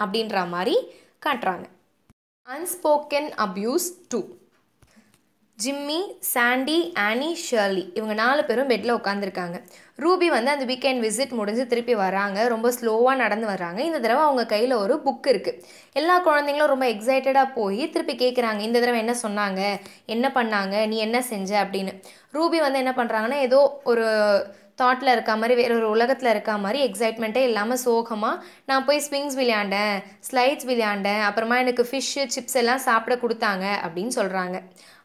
அப்படின்ற மாதிரி காட்டுறாங்க. Unspoken abuse 2. ஜிம்மி, சாண்டி, ஆனி, ஷர்லி இவங்க 4 பேரும் பெட்டில் உட்காந்துருக்காங்க. ரூபி வந்து அந்த வீக்கெண்ட் விசிட் முடிஞ்சு திருப்பி வராங்க. ரொம்ப ஸ்லோவாக நடந்து வராங்க. இந்த தடவை அவங்க கையில் ஒரு புக் இருக்குது. எல்லா குழந்தைங்களும் ரொம்ப எக்ஸைட்டடாக போய் திருப்பி கேட்குறாங்க, இந்த தடவை என்ன சொன்னாங்க, என்ன பண்ணாங்க, நீ என்ன செஞ்ச அப்படின்னு. ரூபி வந்து என்ன பண்ணுறாங்கன்னா, ஏதோ ஒரு தாட்டில் இருக்க மாதிரி, வேற ஒரு உலகத்தில் இருக்க மாதிரி, எக்ஸைட்மெண்ட்டே இல்லாமல் சோகமாக, நான் போய் ஸ்விங்ஸ் விளையாண்டேன், ஸ்லைட்ஸ் விளையாண்டேன், அப்புறமா எனக்கு ஃபிஷ்ஷு சிப்ஸ் எல்லாம் சாப்பிட கொடுத்தாங்க அப்படின்னு சொல்கிறாங்க.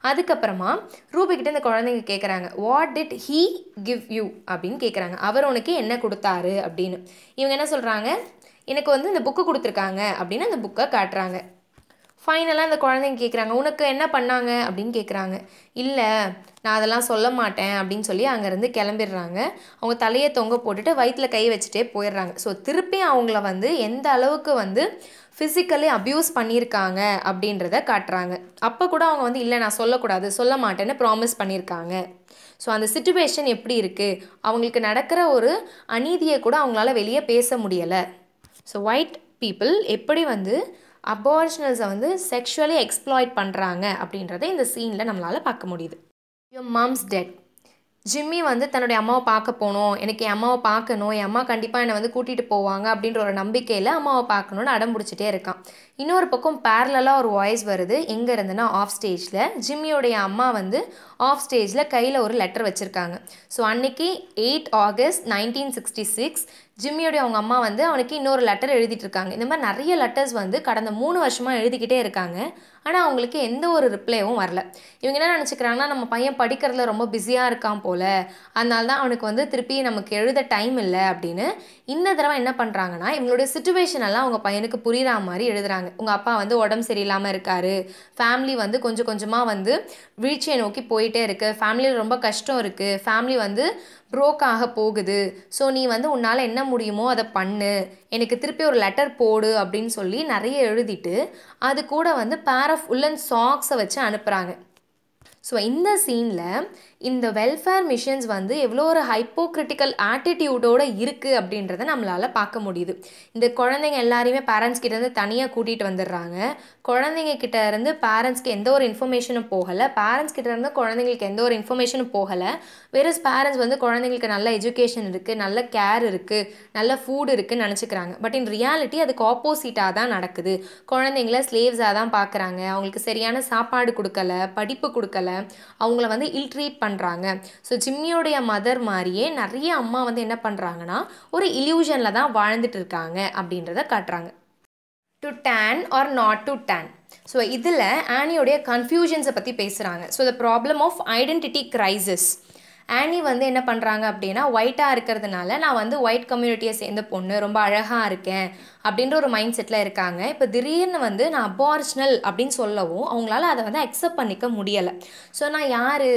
அதுக்கப்புறமா ரூபிக்கிட்ட இந்த குழந்தைங்க கேட்குறாங்க, what did he give you அப்படின்னு கேட்குறாங்க. அவர் உனக்கு என்ன கொடுத்தாரு அப்படின்னு. இவங்க என்ன சொல்கிறாங்க, எனக்கு வந்து இந்த புக்கு கொடுத்துருக்காங்க அப்படின்னு அந்த புக்கை காட்டுறாங்க. ஃபைனலாக அந்த குழந்தைங்க கேட்குறாங்க, உனக்கு என்ன பண்ணாங்க அப்படின்னு கேட்குறாங்க. இல்லை நான் அதெல்லாம் சொல்ல மாட்டேன் அப்படின்னு சொல்லி அங்கேருந்து கிளம்பிடுறாங்க. அவங்க தலையை தொங்க போட்டுட்டு வயிற்றில் கை வச்சுட்டே போயிடுறாங்க. ஸோ திருப்பி அவங்கள வந்து எந்த அளவுக்கு வந்து ஃபிசிக்கலி அப்யூஸ் பண்ணியிருக்காங்க அப்படின்றத காட்டுறாங்க. அப்போ கூட அவங்க வந்து இல்லை நான் சொல்லக்கூடாது, சொல்ல மாட்டேன்னு ப்ராமிஸ் பண்ணியிருக்காங்க. ஸோ அந்த சிச்சுவேஷன் எப்படி இருக்குது, அவங்களுக்கு நடக்கிற ஒரு அநீதியை கூட அவங்களால வெளியே பேச முடியலை. ஸோ ஒயிட் பீப்புள் எப்படி வந்து அபாரிஜினல்ஸை வந்து செக்ஷுவலி எக்ஸ்ப்ளாய்ட் பண்ணுறாங்க அப்படின்றத இந்த சீனில் நம்மளால் பார்க்க முடியுது. Your mumps dead. ஜிம்மி வந்து தன்னுடைய அம்மாவை பார்க்க போகணும், எனக்கு என் அம்மாவை பார்க்கணும், என் அம்மா கண்டிப்பாக என்னை வந்து கூட்டிகிட்டு போவாங்க அப்படின்ற ஒரு நம்பிக்கையில் அம்மாவை பார்க்கணுன்னு அடம் பிடிச்சிட்டே இருக்கான். இன்னொரு பக்கம் பேரலாக ஒரு வாய்ஸ் வருது. எங்கே இருந்துன்னா ஆஃப் ஸ்டேஜில் ஜிம்மியோடைய அம்மா வந்து ஆஃப் ஸ்டேஜில் கையில் ஒரு லெட்டர் வச்சுருக்காங்க. ஸோ அன்றைக்கி 8 ஆகஸ்ட் 1966 ஜிம்மியோடைய அவங்க அம்மா வந்து அவனுக்கு இன்னொரு லெட்டர் எழுதிட்டு இருக்காங்க. இந்த மாதிரி நிறைய லெட்டர்ஸ் வந்து கடந்த 3 வருஷமாக எழுதிக்கிட்டே இருக்காங்க. ஆனால் அவங்களுக்கு எந்த ஒரு ரிப்ளையும் வரல. இவங்க என்ன நினச்சிக்கிறாங்கன்னா, நம்ம பையன் படிக்கிறதுல ரொம்ப பிஸியாக இருக்கான் போல், அதனால தான் அவனுக்கு வந்து திருப்பி நமக்கு எழுத டைம் இல்லை அப்படின்னு. இந்த தடவை என்ன பண்ணுறாங்கன்னா, இவங்களுடைய சிச்சுவேஷன் எல்லாம் அவங்க பையனுக்கு புரிகிற மாதிரி எழுதுறாங்க. உங்கள் அப்பா வந்து உடம்பு சரியில்லாமல் இருக்கார், ஃபேமிலி வந்து கொஞ்சம் கொஞ்சமாக வந்து வீழ்ச்சியை நோக்கி போயிட்டே இருக்குது, ஃபேமிலியில் ரொம்ப கஷ்டம் இருக்குது, ஃபேமிலி வந்து ப்ரோக் ஆக போகுது, ஸோ நீ வந்து உன்னால் என்ன முடியுமோ அதை பண்ணு, எனக்கு திருப்பி ஒரு லெட்டர் போடு அப்படின்னு சொல்லி நிறைய எழுதிட்டு அது கூட வந்து பேர் ஆஃப் உல்லன் சாக்ஸை வச்சு அனுப்புகிறாங்க. ஸோ இந்த சீனில் இந்த வெல்ஃபேர் மிஷன்ஸ் வந்து எவ்வளோ ஒரு ஹைப்போக்ரிட்டிக்கல் ஆட்டிடியூடோடு இருக்குது அப்படின்றத நம்மளால் பார்க்க முடியுது. இந்த குழந்தைங்க எல்லாரையுமே பேரண்ட்ஸ் கிட்டேருந்து தனியாக கூட்டிகிட்டு வந்துடுறாங்க. குழந்தைங்க கிட்டேருந்து பேரண்ட்ஸ்க்கு எந்த ஒரு இன்ஃபர்மேஷனும் போகலை, பேரண்ட்ஸ் கிட்டேருந்து குழந்தைங்களுக்கு எந்த ஒரு இன்ஃபர்மேஷனும் போகலை. வேறு பேரண்ட்ஸ் வந்து குழந்தைங்களுக்கு நல்ல எஜுகேஷன் இருக்குது, நல்ல கேர் இருக்குது, நல்ல ஃபுட் இருக்குதுன்னு நினச்சிக்கிறாங்க. பட் இன் ரியாலிட்டி அதுக்கு ஆப்போசிட்டாக தான் நடக்குது. குழந்தைங்கள ஸ்லேவ்ஸாக தான் பார்க்குறாங்க, அவங்களுக்கு சரியான சாப்பாடு கொடுக்கல, படிப்பு கொடுக்கல, அவங்கள வந்து இல்ட்ரீட் பண்ணுறாங்க. ஸோ ஜிம்மியோடைய மதர் மாதிரியே நிறைய அம்மா வந்து என்ன பண்ணுறாங்கன்னா ஒரு இல்யூஷனில் தான் வாழ்ந்துட்டு இருக்காங்க அப்படின்றத காட்டுறாங்க. To tan or not to tan. So இதில் ஆனியோடைய கன்ஃபியூஷன்ஸை பற்றி பேசுகிறாங்க. So the problem of identity crisis. Anne வந்து என்ன பண்ணுறாங்க அப்படின்னா, ஒயிட்டாக இருக்கிறதுனால நான் வந்து ஒயிட் கம்யூனிட்டியை சேர்ந்த பொண்ணு, ரொம்ப அழகாக இருக்கேன் அப்படின்ற ஒரு மைண்ட் செட்டில் இருக்காங்க. இப்போ திடீர்னு வந்து நான் அபாரிஜினல் அப்படின்னு சொல்லவும் அவங்களால அதை வந்து அக்செப்ட் பண்ணிக்க முடியலை. ஸோ நான் யார்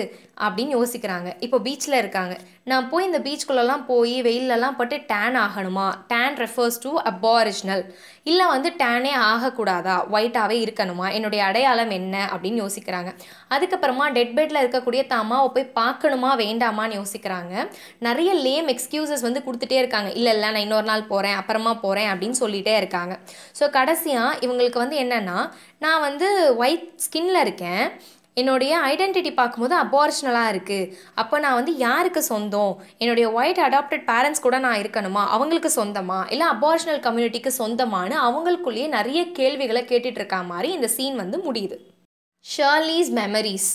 அப்படின்னு யோசிக்கிறாங்க. இப்போ பீச்சில் இருக்காங்க, நான் போய் இந்த பீச்சுக்குள்ளெல்லாம் போய் வெயிலெல்லாம் பட்டு டேன் ஆகணுமா? Tan refers to aboriginal. இல்லை வந்து டேனே ஆகக்கூடாதா, ஒயிட்டாகவே இருக்கணுமா, என்னுடைய அடையாளம் என்ன அப்படின்னு யோசிக்கிறாங்க. அதுக்கப்புறமா டெட் பெட்டில் இருக்கக்கூடிய அம்மாவை போய் பார்க்கணுமா வேண்டாமான்னு யோசிக்கிறாங்க. நிறைய லேம் எக்ஸ்கியூசஸ் வந்து கொடுத்துட்டே இருக்காங்க. இல்லை நான் இன்னொரு நாள் போகிறேன், அப்புறமா போகிறேன் அப்படின்னு சொல்லிகிட்டே இருக்காங்க. ஸோ கடைசியாக இவங்களுக்கு வந்து என்னென்னா, நான் வந்து ஒயிட் ஸ்கின்ல இருக்கேன், என்னுடைய ஐடென்டிட்டி பார்க்கும்போது அபாரிஜினலாக இருக்குது, அப்போ நான் வந்து யாருக்கு சொந்தம்? என்னுடைய ஒயிட் அடாப்டட் பேரண்ட்ஸ் கூட நான் இருக்கணுமா, அவங்களுக்கு சொந்தமா, இல்லை அபாரிஜினல் கம்யூனிட்டிக்கு சொந்தமானு அவங்களுக்குள்ளேயே நிறைய கேள்விகளை கேட்டுட்டு இருக்கா மாதிரி இந்த சீன் வந்து முடியுது. ஷர்லீஸ் மெமரிஸ்.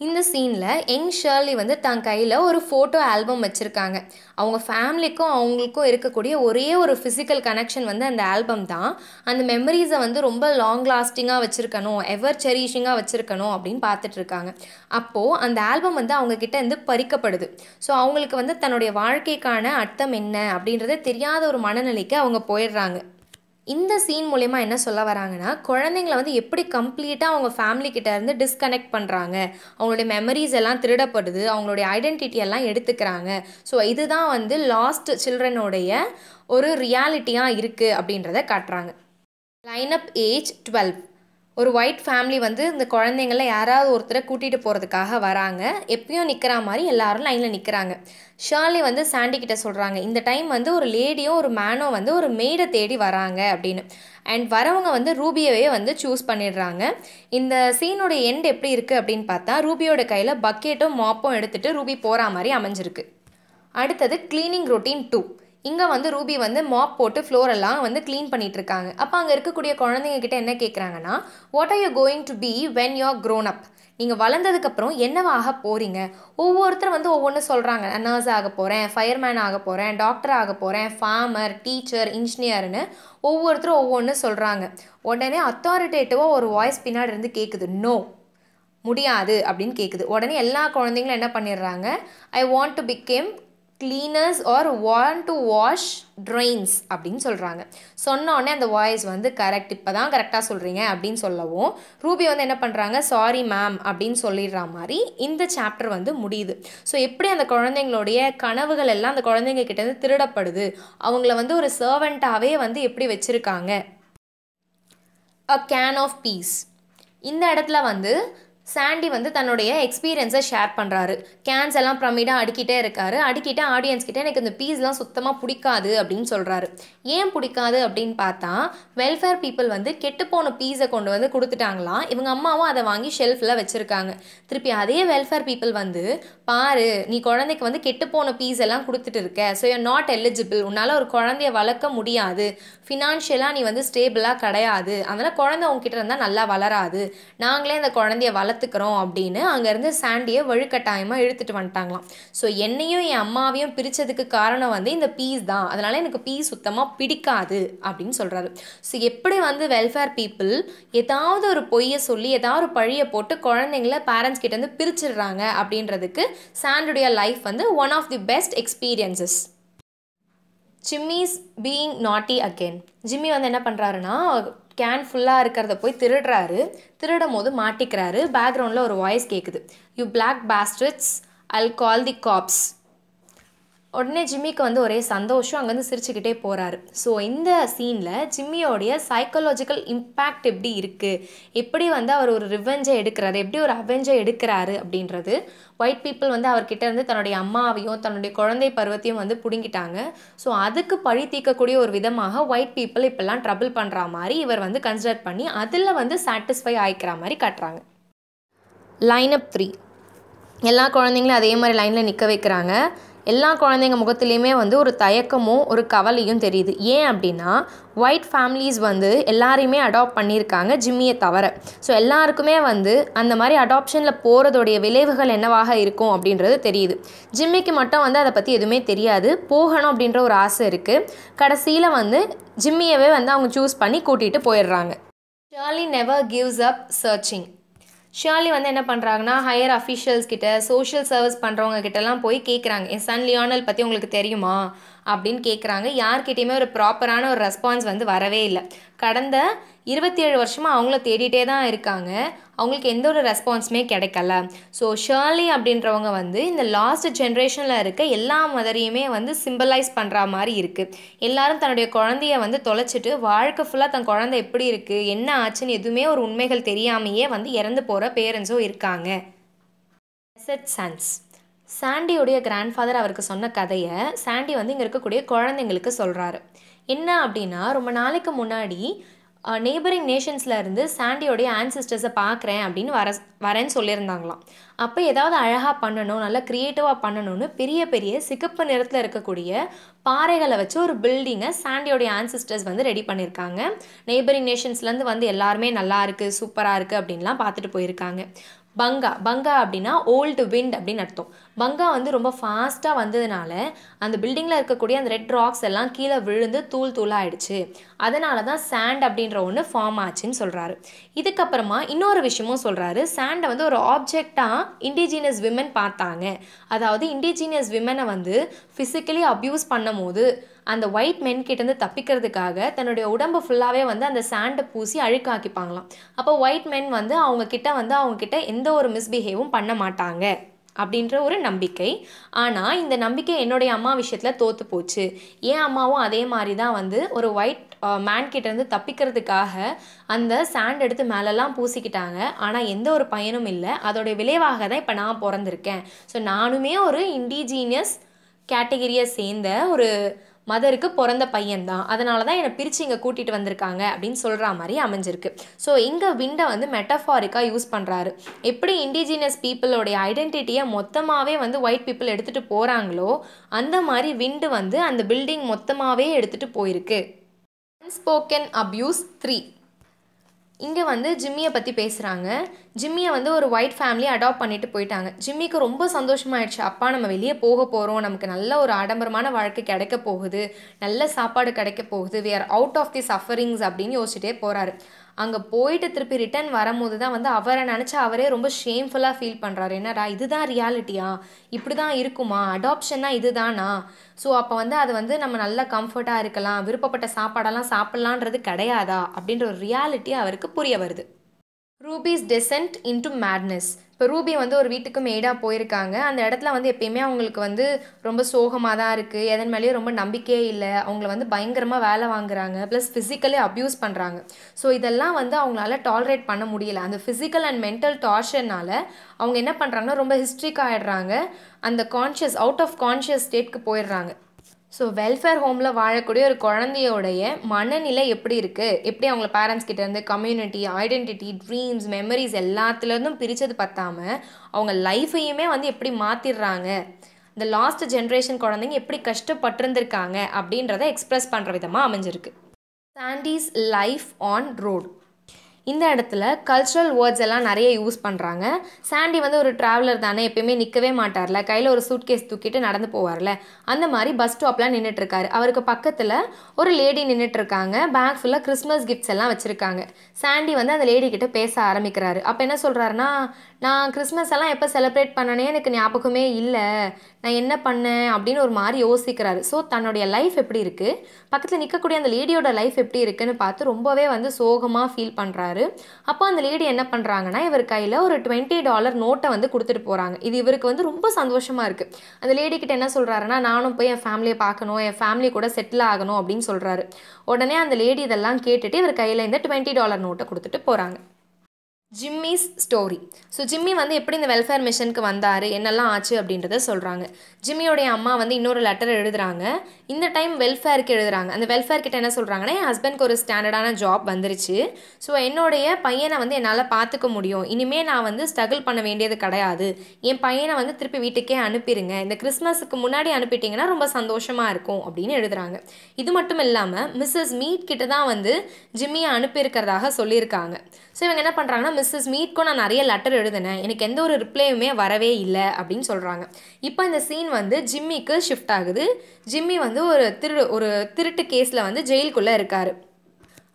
இந்த சீனில் யங் ஷர்லி வந்து தன் கையில் ஒரு ஃபோட்டோ ஆல்பம் வச்சுருக்காங்க. அவங்க ஃபேமிலிக்கும் அவங்களுக்கும் இருக்கக்கூடிய ஒரே ஒரு ஃபிசிக்கல் கனெக்ஷன் வந்து அந்த ஆல்பம் தான். அந்த மெமரிஸை வந்து ரொம்ப லாங் லாஸ்டிங்காக வச்சுருக்கணும், எவர் செரிஷிங்காக வச்சுருக்கணும் அப்படின்னு பார்த்துட்ருக்காங்க. அப்போது அந்த ஆல்பம் வந்து அவங்கக்கிட்ட இருந்து பறிக்கப்படுது. ஸோ அவங்களுக்கு வந்து தன்னுடைய வாழ்க்கைக்கான அர்த்தம் என்ன அப்படின்றத தெரியாத ஒரு மனநிலைக்கு அவங்க போயிடுறாங்க. இந்த சீன் மூலமா என்ன சொல்ல வராங்கன்னா, குழந்தைங்களை வந்து எப்படி கம்ப்ளீட்டாக அவங்க ஃபேமிலி கிட்ட இருந்து டிஸ்கனெக்ட் பண்ணுறாங்க, அவங்களுடைய மெமரிஸ் எல்லாம் திருடப்படுது, அவங்களுடைய ஐடென்டிட்டி எல்லாம் எடுத்துக்கிறாங்க. ஸோ இதுதான் வந்து லாஸ்ட் சில்ட்ரனோடைய ஒரு ரியாலிட்டியாக இருக்குது அப்படின்றத காட்டுறாங்க. Lineup age 12. ஒரு ஒயிட் ஃபேமிலி வந்து இந்த குழந்தைங்கள யாராவது ஒருத்தரை கூட்டிகிட்டு போகிறதுக்காக வராங்க. எப்பயும் நிற்கிற மாதிரி எல்லாரும் லைனில் நிற்கிறாங்க. ஷர்லி வந்து சாண்டி கிட்ட சொல்கிறாங்க, இந்த டைம் வந்து ஒரு லேடியும் ஒரு மேனும் வந்து ஒரு மெய்டை தேடி வராங்க அப்படின்னு. அண்ட் வரவங்க வந்து ரூபியவே வந்து சூஸ் பண்ணிடுறாங்க. இந்த சீனோட எண்ட் எப்படி இருக்குது அப்படின்னு பார்த்தா, ரூபியோட கையில் பக்கெட்டும் மாப்பும் எடுத்துகிட்டு ரூபி போகிற மாதிரி அமைஞ்சிருக்கு. அடுத்தது கிளீனிங் ரொட்டீன் 2. இங்கே வந்து ரூபி வந்து மாப் போட்டு ஃப்ளோரெல்லாம் வந்து க்ளீன் பண்ணிகிட்ருக்காங்க. அப்போ அங்கே இருக்கக்கூடிய குழந்தைங்க கிட்ட என்ன கேட்குறாங்கன்னா, what are you going to be when you are grown up? நீங்கள் வளர்ந்ததுக்கப்புறம் என்னவாக போகிறீங்க? ஒவ்வொருத்தரும் வந்து ஒவ்வொன்று சொல்கிறாங்க. நர்ஸ் ஆக போகிறேன், ஃபயர்மேன் ஆக போகிறேன், டாக்டர் ஆக போகிறேன், ஃபார்மர், டீச்சர், இன்ஜினியர்னு ஒவ்வொருத்தரும் ஒவ்வொன்று சொல்கிறாங்க. உடனே அத்தாரிட்டேட்டிவாக ஒரு வாய்ஸ் பின்னாடி இருந்து கேட்குது, நோ முடியாது அப்படின்னு கேட்குது. உடனே எல்லா குழந்தைங்களும் என்ன பண்ணிடுறாங்க, I want to became cleaners or want to wash drains அப்படின்னு சொல்கிறாங்க. சொன்னோடனே அந்த வாய்ஸ் வந்து கரெக்ட், இப்போ தான் கரெக்டாக சொல்கிறீங்க அப்படின்னு சொல்லவும் ரூபி வந்து என்ன பண்ணுறாங்க, சாரி மேம் அப்படின்னு சொல்லிடுற மாதிரி இந்த சாப்டர் வந்து முடியுது. ஸோ எப்படி அந்த குழந்தைங்களுடைய கனவுகள் எல்லாம் அந்த குழந்தைங்க கிட்டேருந்து திருடப்படுது, அவங்கள வந்து ஒரு சர்வெண்ட்டாகவே வந்து எப்படி வச்சுருக்காங்க. அ கேன் ஆஃப் பீஸ். இந்த இடத்துல வந்து சாண்டி வந்து தன்னுடைய எக்ஸ்பீரியன்ஸை ஷேர் பண்ணுறாரு. கேன்ஸ் எல்லாம் ப்ரமிடாக அடுக்கிட்டே இருக்காரு. அடுக்கிட்டு ஆடியன்ஸ் கிட்டே எனக்கு இந்த பீஸ்லாம் சுத்தமாக பிடிக்காது அப்படின்னு சொல்கிறாரு. ஏன் பிடிக்காது அப்படின்னு பார்த்தா, வெல்ஃபேர் பீப்புள் வந்து கெட்டுப்போன பீஸை கொண்டு வந்து கொடுத்துட்டாங்களாம். இவங்க அம்மாவும் அதை வாங்கி ஷெல்ஃபில் வச்சுருக்காங்க. திருப்பி அதே வெல்ஃபேர் பீப்புள் வந்து, பாரு நீ குழந்தைக்கு வந்து கெட்டுப்போன பீஸ் எல்லாம் கொடுத்துட்டு இருக்க, ஸோ யூ நாட் எலிஜிபிள், உன்னால் ஒரு குழந்தைய வளர்க்க முடியாது, ஃபினான்ஷியலாக நீ வந்து ஸ்டேபிளாக கிடையாது, அதனால் குழந்தை உங்ககிட்ட இருந்தால் நல்லா வளராது, நாங்களே அந்த குழந்தைய வளர்த்துக்கிறோம் அப்படின்னு அங்கேருந்து சாண்டியை வலுக்கட்டாயமாக இழுத்துட்டு வந்துட்டாங்களாம். ஸோ என்னையும் என் அம்மாவையும் பிரித்ததுக்கு காரணம் வந்து இந்த பீஸ் தான், அதனால் எனக்கு பீஸ் சுத்தமாக பிடிக்காது அப்படின்னு சொல்கிறாரு. ஸோ எப்படி வந்து வெல்ஃபேர் பீப்புள் ஏதாவது ஒரு பொய்யை சொல்லி ஏதாவது ஒரு பழியை போட்டு குழந்தைங்கள பேரண்ட்ஸ் கிட்டேருந்து பிரிச்சிடுறாங்க அப்படின்றதுக்கு சாண்டுடைய லைஃப் வந்து one of the best experiences. Jimmy's being naughty again. Jimmy வந்து என்ன பண்ணுறாருன்னா, கேன் ஃபுல்லாக இருக்கிறத போய் திருடுறாரு. திருடும் போது மாட்டிக்கிறாரு. பேக்ரவுண்டில் ஒரு வாய்ஸ் கேட்குது, you black bastards, I'll call the cops. உடனே ஜிம்மிக்கு வந்து ஒரே சந்தோஷம், அங்கேருந்து சிரிச்சுக்கிட்டே போகிறாரு. ஸோ இந்த சீனில் ஜிம்மியோடைய சைக்காலஜிக்கல் இம்பேக்ட் எப்படி இருக்குது, எப்படி வந்து அவர் ஒரு ரிவெஞ்சை எடுக்கிறாரு, எப்படி ஒரு அவெஞ்சை எடுக்கிறாரு அப்படின்றது. ஒயிட் பீப்புள் வந்து அவர்கிட்ட இருந்து தன்னுடைய அம்மாவையும் தன்னுடைய குழந்தை பருவத்தையும் வந்து பிடுங்கிட்டாங்க. ஸோ அதுக்கு பழி தீர்க்கக்கூடிய ஒரு விதமாக ஒயிட் பீப்புள் இப்போல்லாம் ட்ரபிள் பண்ணுற மாதிரி இவர் வந்து கன்சிடர் பண்ணி அதில் வந்து சாட்டிஸ்ஃபை ஆகிக்கிற மாதிரி காட்டுறாங்க. லைனப் 3. எல்லா குழந்தைங்களும் அதே மாதிரி லைனில் நிற்க வைக்கிறாங்க. எல்லா குழந்தைங்க முகத்துலேயுமே வந்து ஒரு தயக்கமும் ஒரு கவலையும் தெரியுது. ஏன் அப்படின்னா, ஒயிட் ஃபேமிலிஸ் வந்து எல்லாரையுமே அடாப்ட் பண்ணியிருக்காங்க ஜிம்மியை தவிர. ஸோ எல்லாருக்குமே வந்து அந்த மாதிரி அடாப்ஷனில் போகிறதோடைய விளைவுகள் என்னவாக இருக்கும் அப்படின்றது தெரியுது. ஜிம்மிக்கு மட்டும் வந்து அதை பற்றி எதுவுமே தெரியாது. போகணும் அப்படின்ற ஒரு ஆசை இருக்குது. கடைசியில் வந்து ஜிம்மியவே வந்து அவங்க சூஸ் பண்ணி கூட்டிகிட்டு போயிடுறாங்க. ஷர்லி நெவர் கிவ்ஸ் அப் சர்ச்சிங். ஷர்லி வந்து என்ன பண்ணுறாங்கன்னா, ஹையர் அஃபிஷியல்ஸ் கிட்ட, சோஷியல் சர்வீஸ் பண்ணுறவங்க கிட்டலாம் போய் கேட்குறாங்க, என் சன் லியோனல் பற்றி உங்களுக்கு தெரியுமா அப்படின்னு கேட்குறாங்க. யார்கிட்டையுமே ஒரு ப்ராப்பரான ஒரு ரெஸ்பான்ஸ் வந்து வரவே இல்லை. கடந்த 27 வருஷமாக அவங்கள தேடிட்டே தான் இருக்காங்க. அவங்களுக்கு எந்த ஒரு ரெஸ்பான்ஸுமே கிடைக்கல. ஸோ ஷர்லி அப்படின்றவங்க வந்து இந்த லாஸ்ட் ஜென்ரேஷனில் இருக்க எல்லா மதரையுமே வந்து சிம்பலைஸ் பண்ணுற மாதிரி இருக்குது. எல்லாரும் தன்னுடைய குழந்தைய வந்து தொலைச்சிட்டு வாழ்க்கை ஃபுல்லாக தன் குழந்தை எப்படி இருக்குது, என்ன ஆச்சுன்னு எதுவுமே ஒரு உண்மைகள் தெரியாமையே வந்து இறந்து போகிற பேரண்ட்ஸும் இருக்காங்க. சன்ஸ். சாண்டியோடைய கிராண்ட்ஃபாதர் அவருக்கு சொன்ன கதையை சாண்டி வந்து இங்கே இருக்கக்கூடிய குழந்தைங்களுக்கு சொல்கிறாரு. என்ன அப்படின்னா, ரொம்ப நாளைக்கு முன்னாடி நெய்பரிங் நேஷன்ஸில் இருந்து சாண்டியோடைய ஆன்சிஸ்டர்ஸை பார்க்குறேன் அப்படின்னு வரேன்னு சொல்லியிருந்தாங்களாம். அப்போ ஏதாவது அழகாக பண்ணணும், நல்லா க்ரியேட்டிவாக பண்ணணும்னு பெரிய பெரிய சிகப்பு நிறத்தில் இருக்கக்கூடிய பாறைகளை வச்சு ஒரு பில்டிங்கை சாண்டியோடைய ஆன்சிஸ்டர்ஸ் வந்து ரெடி பண்ணியிருக்காங்க. நெய்பரிங் நேஷன்ஸ்லேருந்து வந்து எல்லாருமே நல்லா இருக்குது, சூப்பராக இருக்குது அப்படின்லாம் பார்த்துட்டு போயிருக்காங்க. பங்கா அப்படின்னா ஓல்டு விண்ட் அப்படின்னு அர்த்தம். பங்கா வந்து ரொம்ப ஃபாஸ்ட்டாக வந்ததுனால அந்த பில்டிங்கில் இருக்கக்கூடிய அந்த ரெட் ராக்ஸ் எல்லாம் கீழே விழுந்து தூள் தூளாகிடுச்சு. அதனால தான் சாண்ட் அப்படின்ற ஒன்று ஃபார்ம் ஆச்சுன்னு சொல்கிறாரு. இதுக்கப்புறமா இன்னொரு விஷயமும் சொல்கிறாரு. சாண்டை வந்து ஒரு ஆப்ஜெக்டாக இண்டிஜினியஸ் விமன் பார்த்தாங்க. அதாவது இண்டிஜினியஸ் விமனை வந்து ஃபிசிக்கலி அப்யூஸ் பண்ணும் போது அந்த ஒயிட் மென் கிட்டேருந்து தப்பிக்கிறதுக்காக தன்னுடைய உடம்பு ஃபுல்லாகவே வந்து அந்த சாண்டை பூசி அழுக்காக்கிப்பாங்களாம். அப்போ ஒயிட் மென் வந்து அவங்கக்கிட்ட எந்த ஒரு மிஸ்பிஹேவும் பண்ண மாட்டாங்க அப்படின்ற ஒரு நம்பிக்கை. ஆனால் இந்த நம்பிக்கை என்னுடைய அம்மா விஷயத்தில் தோற்று போச்சு. என் அம்மாவும் அதே மாதிரி தான் வந்து ஒரு ஒயிட் மேன் கிட்டேருந்து தப்பிக்கிறதுக்காக அந்த சாண்ட் எடுத்து மேலெல்லாம் பூசிக்கிட்டாங்க. ஆனால் எந்த ஒரு பயனும் இல்லை. அதோடைய விளைவாக தான் இப்போ நான் பிறந்திருக்கேன். ஸோ நானுமே ஒரு இண்டிஜீனியஸ் கேட்டகரியை சேர்ந்த ஒரு மதருக்கு பிறந்த பையன்தான். அதனால தான் என்னை பிரித்து இங்கே கூட்டிகிட்டு வந்திருக்காங்க அப்படின்னு சொல்கிற மாதிரி அமைஞ்சிருக்கு. ஸோ இங்கே விண்டை வந்து மெட்டஃபாரிக்காக யூஸ் பண்ணுறாரு. எப்படி இண்டிஜினியஸ் பீப்புளோடைய ஐடென்டிட்டியை மொத்தமாகவே வந்து ஒயிட் பீப்புள் எடுத்துகிட்டு போகிறாங்களோ அந்த மாதிரி விண்டு வந்து அந்த பில்டிங் மொத்தமாகவே எடுத்துகிட்டு போயிருக்கு. Unspoken abuse 3. இங்கே வந்து ஜிம்மியை பற்றி பேசுகிறாங்க. ஜிம்மியை வந்து ஒரு ஒயிட் ஃபேமிலி அடாப்ட் பண்ணிட்டு போயிட்டாங்க. ஜிம்மிக்கு ரொம்ப சந்தோஷமாயிடுச்சு. அப்பா நம்ம வெளியே போக போகிறோம், நமக்கு நல்ல ஒரு ஆடம்பரமான வாழ்க்கை கிடைக்க போகுது, நல்ல சாப்பாடு கிடைக்க போகுது, we are out of the sufferings அப்படின்னு யோசிச்சுட்டே போகிறாரு. அங்கே போயிட்டு திருப்பி ரிட்டர்ன் வரும்போது தான் வந்து அவரை நினச்சி அவரே ரொம்ப ஷேம்ஃபுல்லாக ஃபீல் பண்ணுறாரு. என்னடா இதுதான் ரியாலிட்டியா, இப்படி தான் இருக்குமா, அடாப்ஷன்னா இதுதானா? ஸோ அப்போ வந்து அது வந்து நம்ம நல்ல கம்ஃபர்ட்டாக இருக்கலாம், விருப்பப்பட்ட சாப்பாடெல்லாம் சாப்பிட்லான்றது கிடையாதா அப்படின்ற ஒரு ரியாலிட்டி அவருக்கு புரிய வருது. Ruby's descent into madness. இப்போ ரூபி வந்து ஒரு வீட்டுக்கு மேடாக போயிருக்காங்க. அந்த இடத்துல வந்து எப்பயுமே அவங்களுக்கு வந்து ரொம்ப சோகமாக தான் இருக்குது, எதன் மேலேயும் ரொம்ப நம்பிக்கையே இல்லை, அவங்கள வந்து பயங்கரமாக வேலை வாங்குறாங்க, ப்ளஸ் ஃபிசிக்கலி அப்யூஸ் பண்ணுறாங்க. ஸோ இதெல்லாம் வந்து அவங்களால டாலரேட் பண்ண முடியல. அந்த ஃபிசிக்கல் அண்ட் மென்டல் டார்ச்சர்னால அவங்க என்ன பண்ணுறாங்கன்னா ரொம்ப ஹிஸ்ட்ரிக் ஆகிடுறாங்க, அந்த கான்ஷியஸ் அவுட் ஆஃப் கான்ஷியஸ் ஸ்டேட்க்கு போயிடுறாங்க. ஸோ வெல்ஃபேர் ஹோமில் வாழக்கூடிய ஒரு குழந்தையோடைய மனநிலை எப்படி இருக்குது, எப்படி அவங்கள பேரண்ட்ஸ் கிட்டேருந்து கம்யூனிட்டி, ஐடென்டிட்டி, ட்ரீம்ஸ், மெமரிஸ் எல்லாத்துலேருந்தும் பிரித்தது பத்தாமல் அவங்க லைஃபையுமே வந்து எப்படி மாற்றிடுறாங்க, இந்த லாஸ்ட் ஜென்ரேஷன் குழந்தைங்க எப்படி கஷ்டப்பட்டிருந்திருக்காங்க அப்படின்றத எக்ஸ்ப்ரெஸ் பண்ணுற விதமாக அமைஞ்சிருக்கு. சாண்டிஸ் லைஃப் ஆன் ரோட். இந்த இடத்துல கல்ச்சுரல் வேர்ட்ஸ் எல்லாம் நிறைய யூஸ் பண்ணுறாங்க. சாண்டி வந்து ஒரு ட்ராவலர் தானே, எப்பயுமே நிற்கவே மாட்டார்ல, கையில் ஒரு சூட்கேஸ் தூக்கிட்டு நடந்து போவார்ல, அந்த மாதிரி பஸ் ஸ்டாப்லாம் நின்றுட்டுருக்காரு. அவருக்கு பக்கத்தில் ஒரு லேடி நின்றுட்டுருக்காங்க, பேக் ஃபுல்லாக கிறிஸ்மஸ் கிஃப்ட்ஸ் எல்லாம் வச்சுருக்காங்க. சாண்டி வந்து அந்த லேடி கிட்ட பேச ஆரம்பிக்கிறாரு. அப்போ என்ன சொல்கிறாருன்னா, நான் கிறிஸ்மஸ் எல்லாம் எப்போ செலிப்ரேட் பண்ணனே எனக்கு ஞாபகமே இல்லை, நான் என்ன பண்ணேன் அப்படின்னு ஒரு மாதிரி யோசிக்கிறாரு. ஸோ தன்னுடைய லைஃப் எப்படி இருக்குது, பக்கத்தில் நிற்கக்கூடிய அந்த லேடியோட லைஃப் எப்படி இருக்குன்னு பார்த்து ரொம்பவே வந்து சோகமாக ஃபீல் பண்ணுறாரு. அப்போ அந்த லேடி என்ன பண்ணுறாங்கன்னா, இவர் கையில் ஒரு $20 நோட்டை வந்து கொடுத்துட்டு போகிறாங்க. இது இவருக்கு வந்து ரொம்ப சந்தோஷமாக இருக்குது. அந்த லேடி கிட்ட என்ன சொல்கிறாருன்னா, நானும் போய் என் ஃபேமிலியை பார்க்கணும், என் ஃபேமிலி கூட செட்டில் ஆகணும் அப்படின்னு சொல்கிறாரு. உடனே அந்த லேடி இதெல்லாம் கேட்டுட்டு இவர் கையில் இந்த $20 நோட்டை கொடுத்துட்டு போகிறாங்க. Jimmy's story. ஸோ ஜிம்மி வந்து எப்படி இந்த வெல்ஃபேர் மிஷனுக்கு வந்தார், என்னெல்லாம் ஆச்சு அப்படின்றத சொல்கிறாங்க. ஜிம்மியோடைய அம்மா வந்து இன்னொரு லெட்டர் எழுதுகிறாங்க, இந்த டைம் வெல்ஃபேருக்கு எழுதுகிறாங்க. அந்த வெல்ஃபேர் கிட்ட என்ன சொல்கிறாங்கன்னா, என் ஹஸ்பண்ட்க்கு ஒரு ஸ்டாண்டர்டான ஜாப் வந்துருச்சு, ஸோ என்னுடைய பையனை வந்து என்னால் பார்த்துக்க முடியும், இனிமேல் நான் வந்து ஸ்ட்ரகிள் பண்ண வேண்டியது கிடையாது, என் பையனை வந்து திருப்பி வீட்டுக்கே அனுப்பிடுங்க, இந்த கிறிஸ்மஸுக்கு முன்னாடி அனுப்பிட்டிங்கன்னா ரொம்ப சந்தோஷமாக இருக்கும் அப்படின்னு எழுதுகிறாங்க. இது மட்டும் இல்லாமல் மிஸ்ஸஸ் மீட் கிட்ட தான் வந்து ஜிம்மியை அனுப்பியிருக்கிறதாக சொல்லியிருக்காங்க. ஸோ இவங்க என்ன பண்ணுறாங்கன்னா, மிஸ்ஸஸ் மீட்க்கும் நான் நிறைய லெட்டர் எழுதினேன், எனக்கு எந்த ஒரு ரிப்ளையுமே வரவே இல்லை அப்படின்னு சொல்கிறாங்க. இப்போ இந்த சீன் வந்து ஜிம்மிக்கு ஷிஃப்ட் ஆகுது. ஜிம்மி வந்து ஒரு திருட்டு கேஸில் வந்து ஜெயிலுக்குள்ளே இருக்கார்.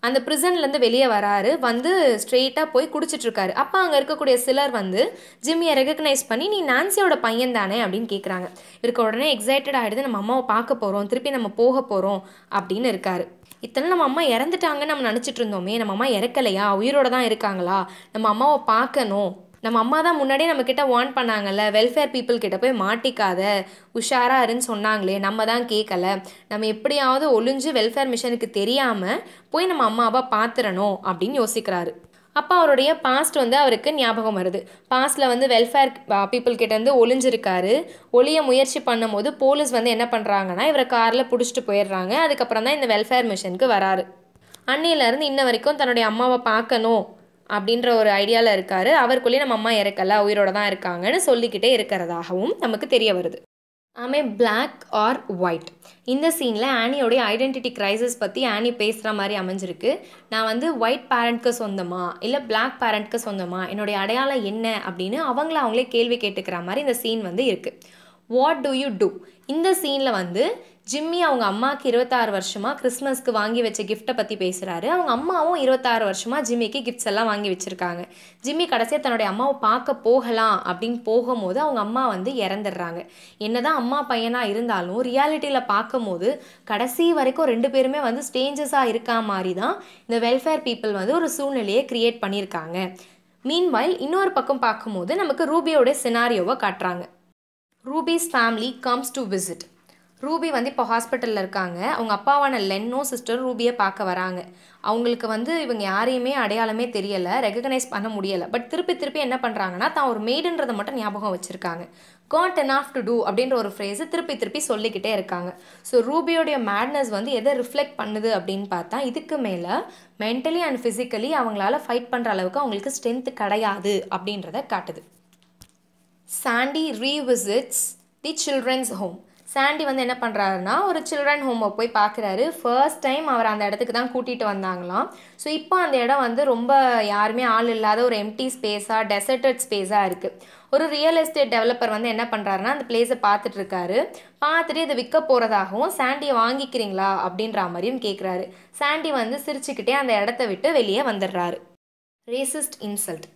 அந்த ப்ரிசன்லேருந்து வெளியே வராரு, வந்து ஸ்ட்ரெயிட்டாக போய் குடிச்சிட்ருக்காரு. அப்போ அங்கே இருக்கக்கூடிய சிலர் வந்து ஜிம்மியை ரெகக்னைஸ் பண்ணி, நீ நான்சியோட பையன் தானே அப்படின்னு கேட்குறாங்க. இவருக்கு உடனே எக்ஸைட்டட் ஆகிடுது, நம்ம அம்மாவை பார்க்க போகிறோம், திருப்பி நம்ம போக போகிறோம் அப்படின்னு இருக்காரு. இத்தனை நம்ம அம்மா இறந்துட்டாங்கன்னு நம்ம நினச்சிட்டு இருந்தோமே, நம்ம அம்மா இறக்கலையா, உயிரோட தான் இருக்காங்களா, நம்ம அம்மாவை பார்க்கணும், நம்ம அம்மா தான் முன்னாடியே நம்மக்கிட்ட வார்ன் பண்ணாங்கல்ல, வெல்ஃபேர் பீப்புள் கிட்ட போய் மாட்டிக்காத, உஷாராக இருன்னு சொன்னாங்களே, நம்ம தான் கேட்கல, நம்ம எப்படியாவது ஒளிஞ்சு வெல்ஃபேர் மிஷனுக்கு தெரியாமல் போய் நம்ம அம்மாவை பார்த்துடணும் அப்படின்னு யோசிக்கிறாரு. அப்போ அவருடைய பாஸ்ட் வந்து அவருக்கு ஞாபகம் வருது. பாஸ்ட்டில் வந்து வெல்ஃபேர் பீப்புள் கிட்டேருந்து ஒளிஞ்சிருக்காரு. ஒளிய முயற்சி பண்ணும் போது போலீஸ் வந்து என்ன பண்ணுறாங்கன்னா, இவரை காரில் பிடிச்சிட்டு போயிடுறாங்க. அதுக்கப்புறம் தான் இந்த வெல்ஃபேர் மிஷனுக்கு வராரு. அன்னையிலேருந்து இன்ன வரைக்கும் தன்னுடைய அம்மாவை பார்க்கணும் அப்படின்ற ஒரு ஐடியாவில் இருக்கார். அவருக்குள்ளேயே நம்ம அம்மா இறக்கலை, உயிரோட தான் இருக்காங்கன்னு சொல்லிக்கிட்டே இருக்கிறதாகவும் நமக்கு தெரிய வருது. ஆமே பிளாக் ஆர் ஒயிட். இந்த சீனில் ஆனியோடைய ஐடென்டிட்டி கிரைசிஸ் பற்றி ஆனி பேசுகிற மாதிரி அமைஞ்சிருக்கு. நான் வந்து ஒயிட் பேரண்ட்க்கு சொந்தமா இல்லை பிளாக் பேரண்ட்க்கு சொந்தமா, என்னுடைய அடையாளம் என்ன அப்படின்னு அவங்களே கேள்வி கேட்டுக்கிற மாதிரி இந்த சீன் வந்து இருக்குது. What do you do? இந்த சீனில் வந்து ஜிம்மி அவங்க அம்மாவுக்கு 26 வருஷமாக கிறிஸ்மஸ்க்கு வாங்கி வச்ச கிஃப்ட்டை பற்றி பேசுகிறாரு. அவங்க அம்மாவும் 26 வருஷமாக ஜிம்மிக்கு கிஃப்ட்ஸ் எல்லாம் வாங்கி வச்சுருக்காங்க. ஜிம்மி கடைசியாக தன்னுடைய அம்மாவை பார்க்க போகலாம் அப்படின்னு போகும்போது அவங்க அம்மா வந்து இறந்துடுறாங்க. என்னதான் அம்மா பையனாக இருந்தாலும் ரியாலிட்டியில் பார்க்கும்போது கடைசி வரைக்கும் 2 பேருமே வந்து ஸ்டேஞ்சஸாக இருக்கா மாதிரி தான் இந்த வெல்ஃபேர் பீப்புள் வந்து ஒரு சூழ்நிலையை க்ரியேட் பண்ணியிருக்காங்க. மீன்வைல் இன்னொரு பக்கம் பார்க்கும்போது நமக்கு ரூபியோட சினாரியோவை காட்டுறாங்க. Rupees family comes to visit. Ruby வந்து இப்போ ஹாஸ்பிட்டலில் இருக்காங்க. அவங்க அப்பாவான லென்னோ சிஸ்டர் ரூபியை பார்க்க வராங்க. அவங்களுக்கு வந்து இவங்க யாரையுமே அடையாளமே தெரியலை, ரெகக்னைஸ் பண்ண முடியலை. பட் திருப்பி என்ன பண்ணுறாங்கன்னா, தான் ஒரு மெய்டுன்றதை மட்டும் ஞாபகம் வச்சுருக்காங்க. காட் எனாஃப் டு டூ அப்படின்ற ஒரு ஃப்ரேஸை திருப்பி சொல்லிக்கிட்டே இருக்காங்க. ஸோ ரூபியோடைய மேட்னஸ் வந்து எதை ரிஃப்ளெக்ட் பண்ணுது அப்படின்னு பார்த்தா, இதுக்கு மேலே மென்டலி அண்ட் ஃபிசிக்கலி அவங்களால ஃபைட் பண்ணுற அளவுக்கு அவங்களுக்கு ஸ்ட்ரென்த் கிடையாது அப்படின்றத காட்டுது. சாண்டி ரீவிசிட்ஸ் தி சில்ட்ரன்ஸ் ஹோம். சாண்டி வந்து என்ன பண்ணுறாருன்னா, ஒரு சில்ட்ரன் ஹோமை போய் பார்க்குறாரு. ஃபர்ஸ்ட் டைம் அவர் அந்த இடத்துக்கு தான் கூட்டிகிட்டு வந்தாங்களாம். ஸோ இப்போ அந்த இடம் வந்து ரொம்ப யாருமே ஆள் இல்லாத ஒரு எம்டி ஸ்பேஸாக, டெசர்டட் ஸ்பேஸாக இருக்குது. ஒரு ரியல் எஸ்டேட் டெவலப்பர் வந்து என்ன பண்ணுறாருன்னா, அந்த பிளேஸை பார்த்துட்டு இதை விற்க போகிறதாகவும், சாண்டியை வாங்கிக்கிறீங்களா அப்படின்ற மாதிரியும் கேட்குறாரு. சாண்டி வந்து சிரிச்சுக்கிட்டே அந்த இடத்த விட்டு வெளியே வந்துடுறாரு. Racist insult.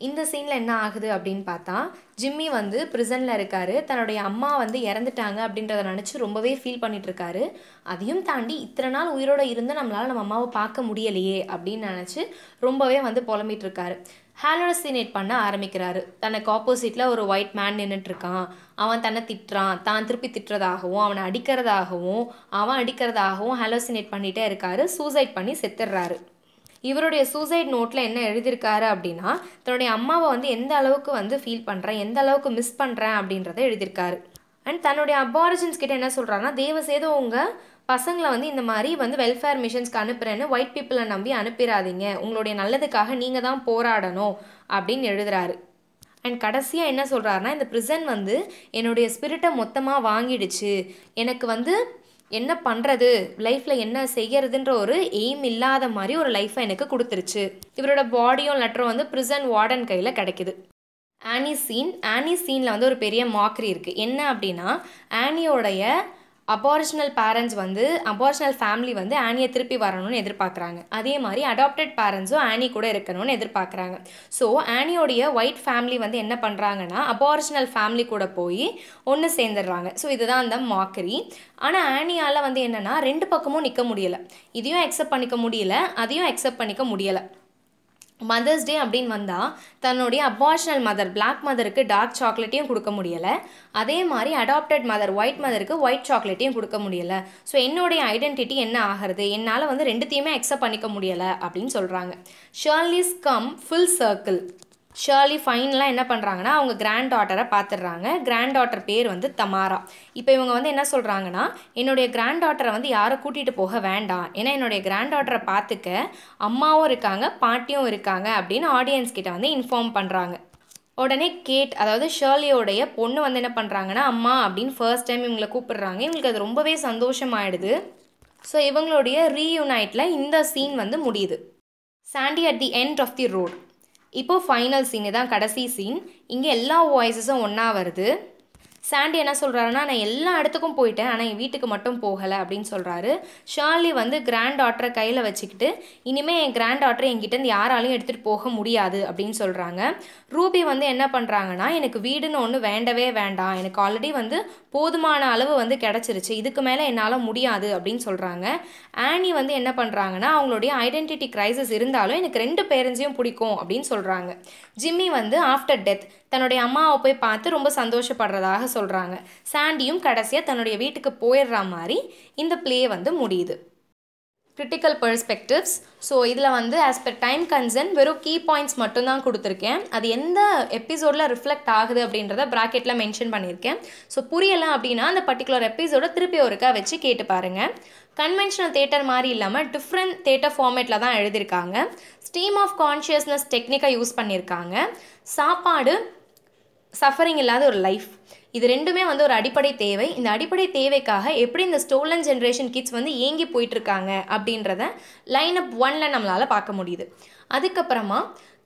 இந்த சீனில் என்ன ஆகுது அப்படின்னு பார்த்தா, ஜிம்மி வந்து ப்ரிசனில் இருக்கார். தன்னுடைய அம்மா வந்து இறந்துட்டாங்க அப்படின்றத நினச்சி ரொம்பவே ஃபீல் பண்ணிகிட்ருக்காரு. அதையும் தாண்டி இத்தனை நாள் உயிரோடு இருந்து நம்மளால் நம்ம அம்மாவை பார்க்க முடியலையே அப்படின்னு நினச்சி ரொம்பவே வந்து புலம்பிகிட்ருக்காரு. ஹாலுசினேட் பண்ண ஆரம்பிக்கிறாரு. தனக்கு ஆப்போசிட்டில் ஒரு ஒயிட் மேன் நின்றுட்டுருக்கான், அவன் தன்னை திட்டுறான், தான் திருப்பி திட்டுறதாகவும் அவனை அடிக்கிறதாகவும் ஹாலுசினேட் பண்ணிகிட்டே இருக்காரு. சூசைட் பண்ணி செத்துடுறாரு. இவருடைய சூசைட் நோட்டில் என்ன எழுதியிருக்காரு அப்படின்னா, தன்னுடைய அம்மாவை வந்து எந்த அளவுக்கு வந்து ஃபீல் பண்ணுறேன், எந்த அளவுக்கு மிஸ் பண்ணுறேன் அப்படின்றத எழுதியிருக்காரு. அண்ட் தன்னுடைய அபாரிஜின்ஸ் கிட்ட என்ன சொல்கிறாங்கன்னா, தயவு செய்து உங்கள் பசங்களை வந்து இந்த மாதிரி வந்து வெல்ஃபேர் மிஷன்ஸ்க்கு அனுப்புகிறேன்னு ஒயிட் பீப்புளை நம்பி அனுப்பிடாதீங்க, உங்களுடைய நல்லதுக்காக நீங்கள் தான் போராடணும் அப்படின்னு எழுதுறாரு. அண்ட் கடைசியாக என்ன சொல்கிறாருன்னா, இந்த ப்ரிசன் வந்து என்னுடைய ஸ்பிரிட்டை மொத்தமாக வாங்கிடுச்சு, எனக்கு வந்து என்ன பண்ணுறது, லைஃப்பில் என்ன செய்கிறதுன்ற ஒரு எய்ம் இல்லாத மாதிரி ஒரு லைஃப்பை எனக்கு கொடுத்துருச்சு. இவரோட பாடியும் லெட்டரும் வந்து ப்ரிசன் வார்டன் கையில் கிடைக்குது. ஆனி சீனில் வந்து ஒரு பெரிய மாக்ரி இருக்குது. என்ன அப்படின்னா, ஆனியோடைய அபாரிஜினல் ஃபேமிலி வந்து ஆனியை திருப்பி வரணும்னு எதிர்பார்க்குறாங்க. அதே மாதிரி அடாப்டட் பேரண்ட்ஸும் ஆனி கூட இருக்கணும்னு எதிர்பார்க்குறாங்க. ஸோ ஆனியோடைய ஒயிட் ஃபேமிலி வந்து என்ன பண்ணுறாங்கன்னா, அபாரிஜினல் ஃபேமிலி கூட போய் ஒன்று சேர்ந்துடுறாங்க. ஸோ இதுதான் அந்த மாக்கரி. ஆனால் ஆனியால் வந்து என்னென்னா, ரெண்டு பக்கமும் நிற்க முடியலை. இதையும் அக்செப்ட் பண்ணிக்க முடியல, அதையும் அக்செப்ட் பண்ணிக்க முடியலை. மதர்ஸ் டே அப்படின்னு வந்தால் தன்னுடைய அபார்ஷனல் மதர் பிளாக் மதருக்கு டார்க் சாக்லேட்டையும் கொடுக்க முடியலை, அதே மாதிரி அடாப்டட் மதர் ஒயிட் மதருக்கு ஒயிட் சாக்லேட்டையும் கொடுக்க முடியலை. ஸோ என்னுடைய ஐடென்டிட்டி என்ன ஆகிறது, என்னால் வந்து ரெண்டுத்தையுமே அக்செப்ட் பண்ணிக்க முடியலை அப்படின்னு சொல்கிறாங்க. Shirley's come full circle. Shirley ஃபைனலாக என்ன பண்ணுறாங்கன்னா, அவங்க கிராண்ட் டாட்டரை பார்த்துடுறாங்க. கிராண்ட் டாட்டர் பேர் வந்து தமாரா. இப்போ இவங்க வந்து என்ன சொல்கிறாங்கன்னா, என்னுடைய கிராண்ட் டாட்டரை வந்து யாரை கூட்டிகிட்டு போக வேண்டாம், ஏன்னா என்னுடைய கிராண்ட் டாட்டரை பார்த்துக்க அம்மாவும் இருக்காங்க, பாட்டியும் இருக்காங்க அப்படின்னு ஆடியன்ஸ் கிட்ட வந்து இன்ஃபார்ம் பண்ணுறாங்க. உடனே கேட், அதாவது ஷர்லியோடைய பொண்ணு வந்து என்ன பண்ணுறாங்கன்னா, அம்மா அப்படின்னு ஃபர்ஸ்ட் டைம் இவங்களை கூப்பிடுறாங்க. இவங்களுக்கு அது ரொம்பவே சந்தோஷமாயிடுது. ஸோ இவங்களுடைய ரீயூனைட்டில் இந்த சீன் வந்து முடியுது. Sandy at the end of the road. இப்போது ஃபைனல் சீன் தான், கடைசி சீன். இங்கே எல்லா வாய்ஸஸும் ஒன்றா வருது. சாண்டி என்ன சொல்கிறாருன்னா, நான் எல்லா இடத்துக்கும் போயிட்டேன், ஆனால் என் வீட்டுக்கு மட்டும் போகலை அப்படின்னு சொல்கிறாரு. ஷார்லி வந்து கிராண்ட் டாட்டரை கையில் வச்சுக்கிட்டு, இனிமேல் என் கிராண்ட் டாட்டரை என்கிட்டேருந்து யாராலையும் எடுத்துகிட்டு போக முடியாது அப்படின்னு சொல்கிறாங்க. ரூபி வந்து என்ன பண்ணுறாங்கன்னா, எனக்கு வீடுன்னு ஒன்று வேண்டவே வேண்டாம், எனக்கு ஆல்ரெடி வந்து போதுமான அளவு வந்து கிடச்சிருச்சு, இதுக்கு மேலே என்னால் முடியாது அப்படின்னு சொல்கிறாங்க. ஆனி வந்து என்ன பண்ணுறாங்கன்னா, அவங்களுடைய ஐடென்டிட்டி கிரைசிஸ் இருந்தாலும் எனக்கு ரெண்டு பேரண்ட்ஸையும் பிடிக்கும் அப்படின்னு சொல்கிறாங்க. ஜிம்மி வந்து ஆஃப்டர் டெத் தன்னுடைய அம்மாவை போய் பார்த்து ரொம்ப சந்தோஷப்படுறதாக சொல்கிறாங்க. சாண்டியும் கடைசியாக தன்னுடைய வீட்டுக்கு போயிடுற மாதிரி இந்த ப்ளே வந்து முடியுது. Critical perspectives. ஸோ இதில் வந்து ஆஸ் பர் டைம் கன்சர்ன் வெறும் கீ பாயிண்ட்ஸ் மட்டும்தான் கொடுத்துருக்கேன். அது எந்த எபிசோடில் ரிஃப்ளெக்ட் ஆகுது அப்படின்றத ப்ராக்கெட்டில் மென்ஷன் பண்ணியிருக்கேன். ஸோ புரியலை அப்படின்னா அந்த பர்டிகுலர் எபிசோட திருப்பி ஒருக்கா வச்சு கேட்டு பாருங்கள். கன்வென்ஷனல் தேட்டர் மாதிரி இல்லாமல் டிஃப்ரெண்ட் தேட்டர் ஃபார்மேட்டில் தான் எழுதியிருக்காங்க. ஸ்ட்ரீம் ஆஃப் கான்ஷியஸ்னஸ் டெக்னிக்கை யூஸ் பண்ணியிருக்காங்க. சாப்பாடு, சஃபரிங் இல்லாத ஒரு லைஃப், இது ரெண்டுமே வந்து ஒரு அடிப்படை தேவை. இந்த அடிப்படை தேவைக்காக எப்படி இந்த ஸ்டோலன் ஜென்ரேஷன் கிட்ஸ் வந்து ஏங்கி போயிட்டுருக்காங்க அப்படின்றத லைன் அப் 1ல் நம்மளால் பார்க்க முடியுது. அதுக்கப்புறமா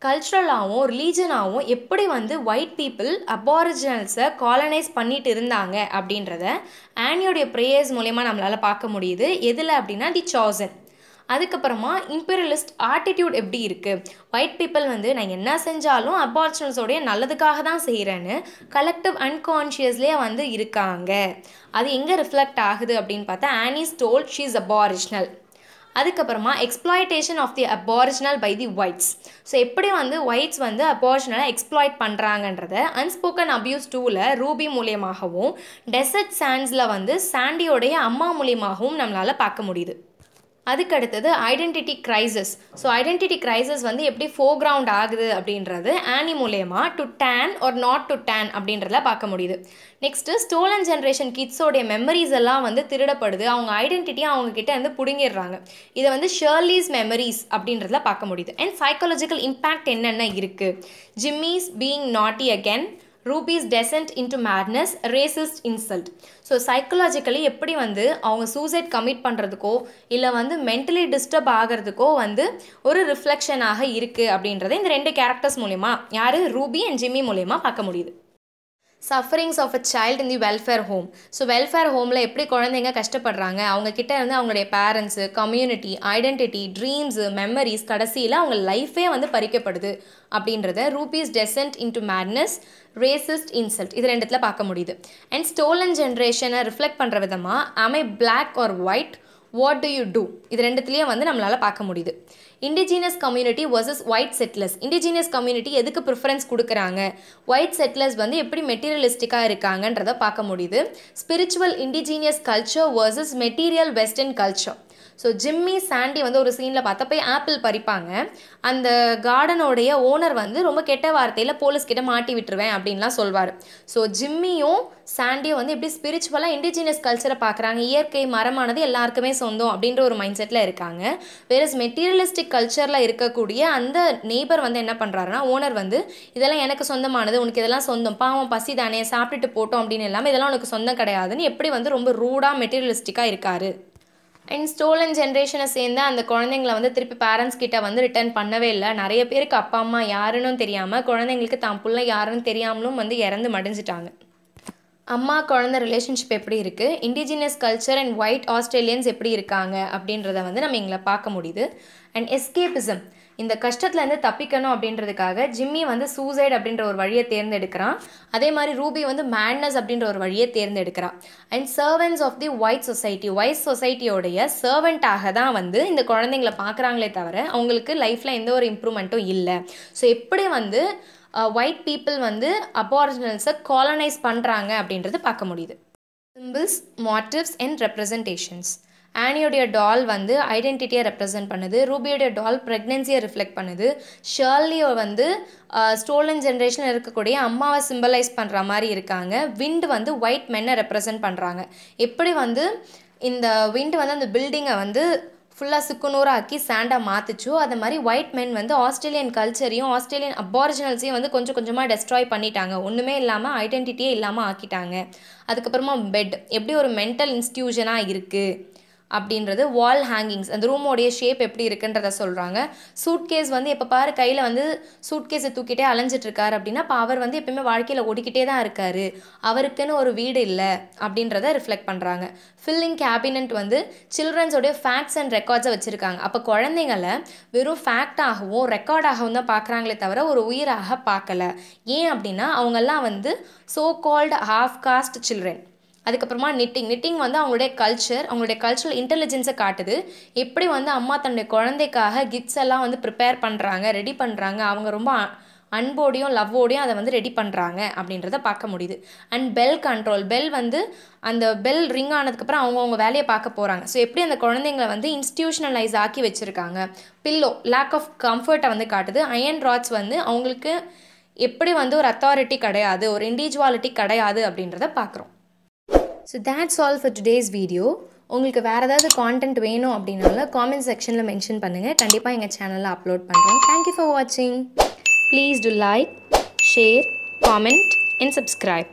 கல்ச்சுரலாகவும் ரிலீஜனாகவும் எப்படி வந்து ஒயிட் பீப்புள் அபாரிஜினல்ஸை காலனைஸ் பண்ணிட்டு இருந்தாங்க அப்படின்றத ஆனியோடைய ப்ரேயர்ஸ் மூலயமா நம்மளால் பார்க்க முடியுது. எதில் அப்படின்னா தி சாசன். அதுக்கப்புறமா இம்பீரியலிஸ்ட் ஆட்டிடியூட் எப்படி இருக்குது, ஒயிட் பீப்புள் வந்து நான் என்ன செஞ்சாலும் அபாரிஜினல்ஸோடைய நல்லதுக்காக தான் செய்கிறேன்னு கலெக்டிவ் அன்கான்ஷியஸ்லேயே வந்து இருக்காங்க. அது எங்கே ரிஃப்ளெக்ட் ஆகுது அப்படின்னு பார்த்தா Anne's told she is aboriginal. அதுக்கப்புறமா exploitation of the aboriginal by the whites. So எப்படி வந்து ஒயிட்ஸ் வந்து அபாரிஜினலை எக்ஸ்ப்ளாய்ட் பண்ணுறாங்கன்றத அன்ஸ்போக்கன் அபியூஸ் 2ல் ரூபி மூலியமாகவும், டெசர்ட் சாண்ட்ஸில் வந்து சாண்டியோடைய அம்மா மூலியமாகவும் நம்மளால் பார்க்க முடியுது. அதுக்கடுத்தது identity crisis. So identity crisis வந்து எப்படி ஃபோர்க்ரவுண்ட் ஆகுது அப்படின்றது ஆனி மூலயமா to tan or not to tan அப்படின்றத பார்க்க முடியுது. நெக்ஸ்ட்டு ஸ்டோலன் ஜென்ரேஷன் கிட்ஸோடைய மெமரிஸ் எல்லாம் வந்து திருடப்படுது, அவங்க ஐடென்டிட்டியை அவங்கக்கிட்ட வந்து பிடுங்கிடுறாங்க. இதை வந்து ஷர்லீஸ் மெமரிஸ் அப்படின்றத பார்க்க முடியுது. அண்ட் சைக்காலஜிக்கல் இம்பேக்ட் என்னென்ன இருக்குது, ஜிம்மிஸ் பீயிங் நாட்டி again, rupees descent into madness, racist insult. So psychologically எப்படி வந்து அவங்க சூசைட் கமிட் பண்ணுறதுக்கோ இல்லை வந்து மென்டலி டிஸ்டர்ப் ஆகிறதுக்கோ வந்து ஒரு ரிஃப்ளெக்ஷனாக இருக்குது அப்படின்றத இந்த ரெண்டு கேரக்டர்ஸ் மூலயமா, யார் ரூபி அண்ட் ஜிம்மி மூலயமா பார்க்க முடியுது. Sufferings of a child in the welfare home. So welfare ஹோமில் எப்படி குழந்தைங்க கஷ்டப்படுறாங்க, அவங்கக்கிட்ட வந்து அவங்களுடைய parents, community, identity, dreams, memories, கடைசியில் அவங்க லைஃபே வந்து பறிக்கப்படுது அப்படின்றத Ruby's descent into madness, racist insult இது ரெண்டுத்தில் பார்க்க முடியுது. அண்ட் ஸ்டோலன் ஜென்ரேஷனை ரிஃப்ளெக்ட் பண்ணுற விதமாக am I black or white, what do you do, இது ரெண்டுத்துலேயும் வந்து நம்மளால் பார்க்க முடியுது. Indigenous community versus white settlers. Indigenous community எதுக்கு ப்ரிஃபரன்ஸ் கொடுக்குறாங்க, ஒயிட் செட்டிலர்ஸ் வந்து எப்படி மெட்டீரியலிஸ்டிக்காக இருக்காங்கன்றதை பார்க்க முடியுது. Spiritual indigenous culture versus material western culture. So Jimmy Sandy வந்து ஒரு சீனில் பார்த்தா போய் ஆப்பிள் பறிப்பாங்க. அந்த கார்டனோடைய ஓனர் வந்து ரொம்ப கெட்ட வார்த்தையில் போலீஸ்கிட்ட மாட்டி விட்டுருவேன் அப்படின்லாம் சொல்வார். ஸோ ஜிம்மியும் சாண்டியும் வந்து எப்படி ஸ்பிரிச்சுவலாக இண்டிஜினியஸ் கல்ச்சரை பார்க்குறாங்க, இயற்கை மரமானது எல்லாருக்குமே சொந்தம் அப்படின்ற ஒரு மைண்ட் செட்டில் இருக்காங்க. வேறஸ் மெட்டீரியலிஸ்டிக் கல்ச்சரில் இருக்கக்கூடிய அந்த நெய்பர் வந்து என்ன பண்ணுறாருன்னா, ஓனர் வந்து இதெல்லாம் எனக்கு சொந்தமானது, உனக்கு இதெல்லாம் சொந்தம், பாவம் பசி தானே சாப்பிட்டுட்டு போட்டோம் அப்படின்னு இல்லாமல் இதெல்லாம் உனக்கு சொந்தம் கிடையாதுன்னு எப்படி வந்து ரொம்ப ரூடாக மெட்டீரியலிஸ்டிக்காக இருக்காரு. அண்ட் ஸ்டோலன் ஜென்ரேஷனை சேர்ந்து அந்த குழந்தைங்கள வந்து திருப்பி பேரண்ட்ஸ் கிட்ட வந்து ரிட்டர்ன் பண்ணவே இல்லை. நிறைய பேருக்கு அப்பா அம்மா யாருன்னு தெரியாமல், குழந்தைங்களுக்கு தான் பிள்ளை யாருன்னு தெரியாமலும் வந்து இறந்து மடிஞ்சிட்டாங்க. அம்மா குழந்தை ரிலேஷன்ஷிப் எப்படி இருக்குது, indigenous culture and white Australians எப்படி இருக்காங்க அப்படின்றத வந்து நம்ம எங்களை பார்க்க முடியுது. அண்ட் எஸ்கேபிசம், இந்த கஷ்டத்துலேருந்து தப்பிக்கணும் அப்படின்றதுக்காக ஜிம்மி வந்து சூசைட் அப்படின்ற ஒரு வழியை தேர்ந்தெடுக்கிறான். அதே மாதிரி ரூபி வந்து மேட்னஸ் அப்படின்ற ஒரு வழியை தேர்ந்தெடுக்கிறான். And servants of the white society, white சொசைட்டியோடைய சர்வெண்ட்டாக தான் வந்து இந்த குழந்தைங்களை பார்க்குறாங்களே தவிர அவங்களுக்கு லைஃப்பில் எந்த ஒரு இம்ப்ரூவ்மெண்ட்டும் இல்லை. ஸோ எப்படி வந்து ஒயிட் பீப்புள் வந்து அபாரிஜினல்ஸை காலனைஸ் பண்ணுறாங்க அப்படின்றது பார்க்க முடியுது. Symbols, motifs and representations. ஆனியோடைய டால் வந்து ஐடென்டிட்டியை ரெப்ரசென்ட் பண்ணுது. ரூபியோடைய டால் ப்ரெக்னென்சியை ரிஃப்ளெக்ட் பண்ணுது. ஷர்லியோ வந்து ஸ்டோலன் ஜென்ரேஷனில் இருக்கக்கூடிய அம்மாவை சிம்பலைஸ் பண்ணுற மாதிரி இருக்காங்க. விண்ட் வந்து ஒயிட் மென்னை ரெப்ரசென்ட் பண்ணுறாங்க. எப்படி வந்து இந்த விண்ட் வந்து அந்த பில்டிங்கை வந்து ஃபுல்லாக சுக்குநூறாக்கி சாண்டாக மாற்றிச்சோ, அது மாதிரி ஒயிட் மென் வந்து ஆஸ்திரேலியன் கல்ச்சரையும் ஆஸ்திரேலியன் அபாரிஜினல்ஸையும் வந்து கொஞ்சம் கொஞ்சமாக டெஸ்ட்ராய் பண்ணிட்டாங்க. ஒன்றுமே இல்லாமல் ஐடென்டிட்டியே இல்லாமல் ஆக்கிட்டாங்க. அதுக்கப்புறமா பெட் எப்படி ஒரு மென்டல் இன்ஸ்டிடியூஷனாக இருக்குது அப்படின்றது. வால் ஹேங்கிங்ஸ், அந்த ரூமோடைய ஷேப் எப்படி இருக்குன்றத சொல்கிறாங்க. சூட்கேஸ் வந்து எப்போ பாரு கையில் வந்து சூட்கேஸை தூக்கிட்டே அலைஞ்சிட்ருக்காரு அப்படின்னா இப்போ அவர் வந்து எப்பயுமே வாழ்க்கையில் ஓடிக்கிட்டே தான் இருக்கார், அவருக்குன்னு ஒரு வீடு இல்லை அப்படின்றத ரிஃப்ளெக்ட் பண்ணுறாங்க. ஃபில்லிங் கேபினட் வந்து சில்ட்ரன்ஸோடைய ஃபேக்ட்ஸ் அண்ட் ரெக்கார்ட்ஸை வச்சுருக்காங்க. அப்போ குழந்தைங்களை வெறும் ஃபேக்டாகவும் ரெக்கார்டாகவும் தான் பார்க்குறாங்களே தவிர ஒரு உயிராக பார்க்கல. ஏன் அப்படின்னா அவங்கெல்லாம் வந்து so called half cost children. அதுக்கப்புறமா நிட்டிங் வந்து அவங்களுடைய கல்ச்சர், அவங்களுடைய கல்ச்சரல் இன்டெலிஜென்ஸை காட்டுது. எப்படி வந்து அம்மா தன்னுடைய குழந்தைக்காக கிஃப்ட்ஸ் எல்லாம் வந்து ப்ரிப்பேர் பண்ணுறாங்க, ரெடி பண்ணுறாங்க, அவங்க ரொம்ப அன்போடையும் லவ்வோடையும் அதை வந்து ரெடி பண்ணுறாங்க அப்படின்றத பார்க்க முடியுது. அண்ட் பெல் கண்ட்ரோல், பெல் வந்து அந்த பெல் ரிங் ஆனதுக்கப்புறம் அவங்கவுங்க வேலையை பார்க்க போகிறாங்க. ஸோ எப்படி அந்த குழந்தைங்களை வந்து இன்ஸ்டிடியூஷனலைஸ் ஆக்கி வச்சுருக்காங்க. பில்லோ லேக் ஆஃப் கம்ஃபர்ட்டை வந்து காட்டுது. அயன் ராட்ஸ் வந்து அவங்களுக்கு எப்படி வந்து ஒரு அத்தாரிட்டி கிடையாது, ஒரு இண்டிவிஜுவாலிட்டி கிடையாது அப்படின்றத பார்க்குறோம். So that's all for today's video. உங்களுக்கு வேறு ஏதாவது கான்டென்ட் வேணும் அப்படின்னாலும் காமெண்ட் செக்ஷனில் மென்ஷன் பண்ணுங்கள். கண்டிப்பாக எங்கள் சேனலில் அப்லோட் பண்ணுறோம். தேங்க்யூ ஃபார் வாட்சிங். Please to like, share, comment and subscribe.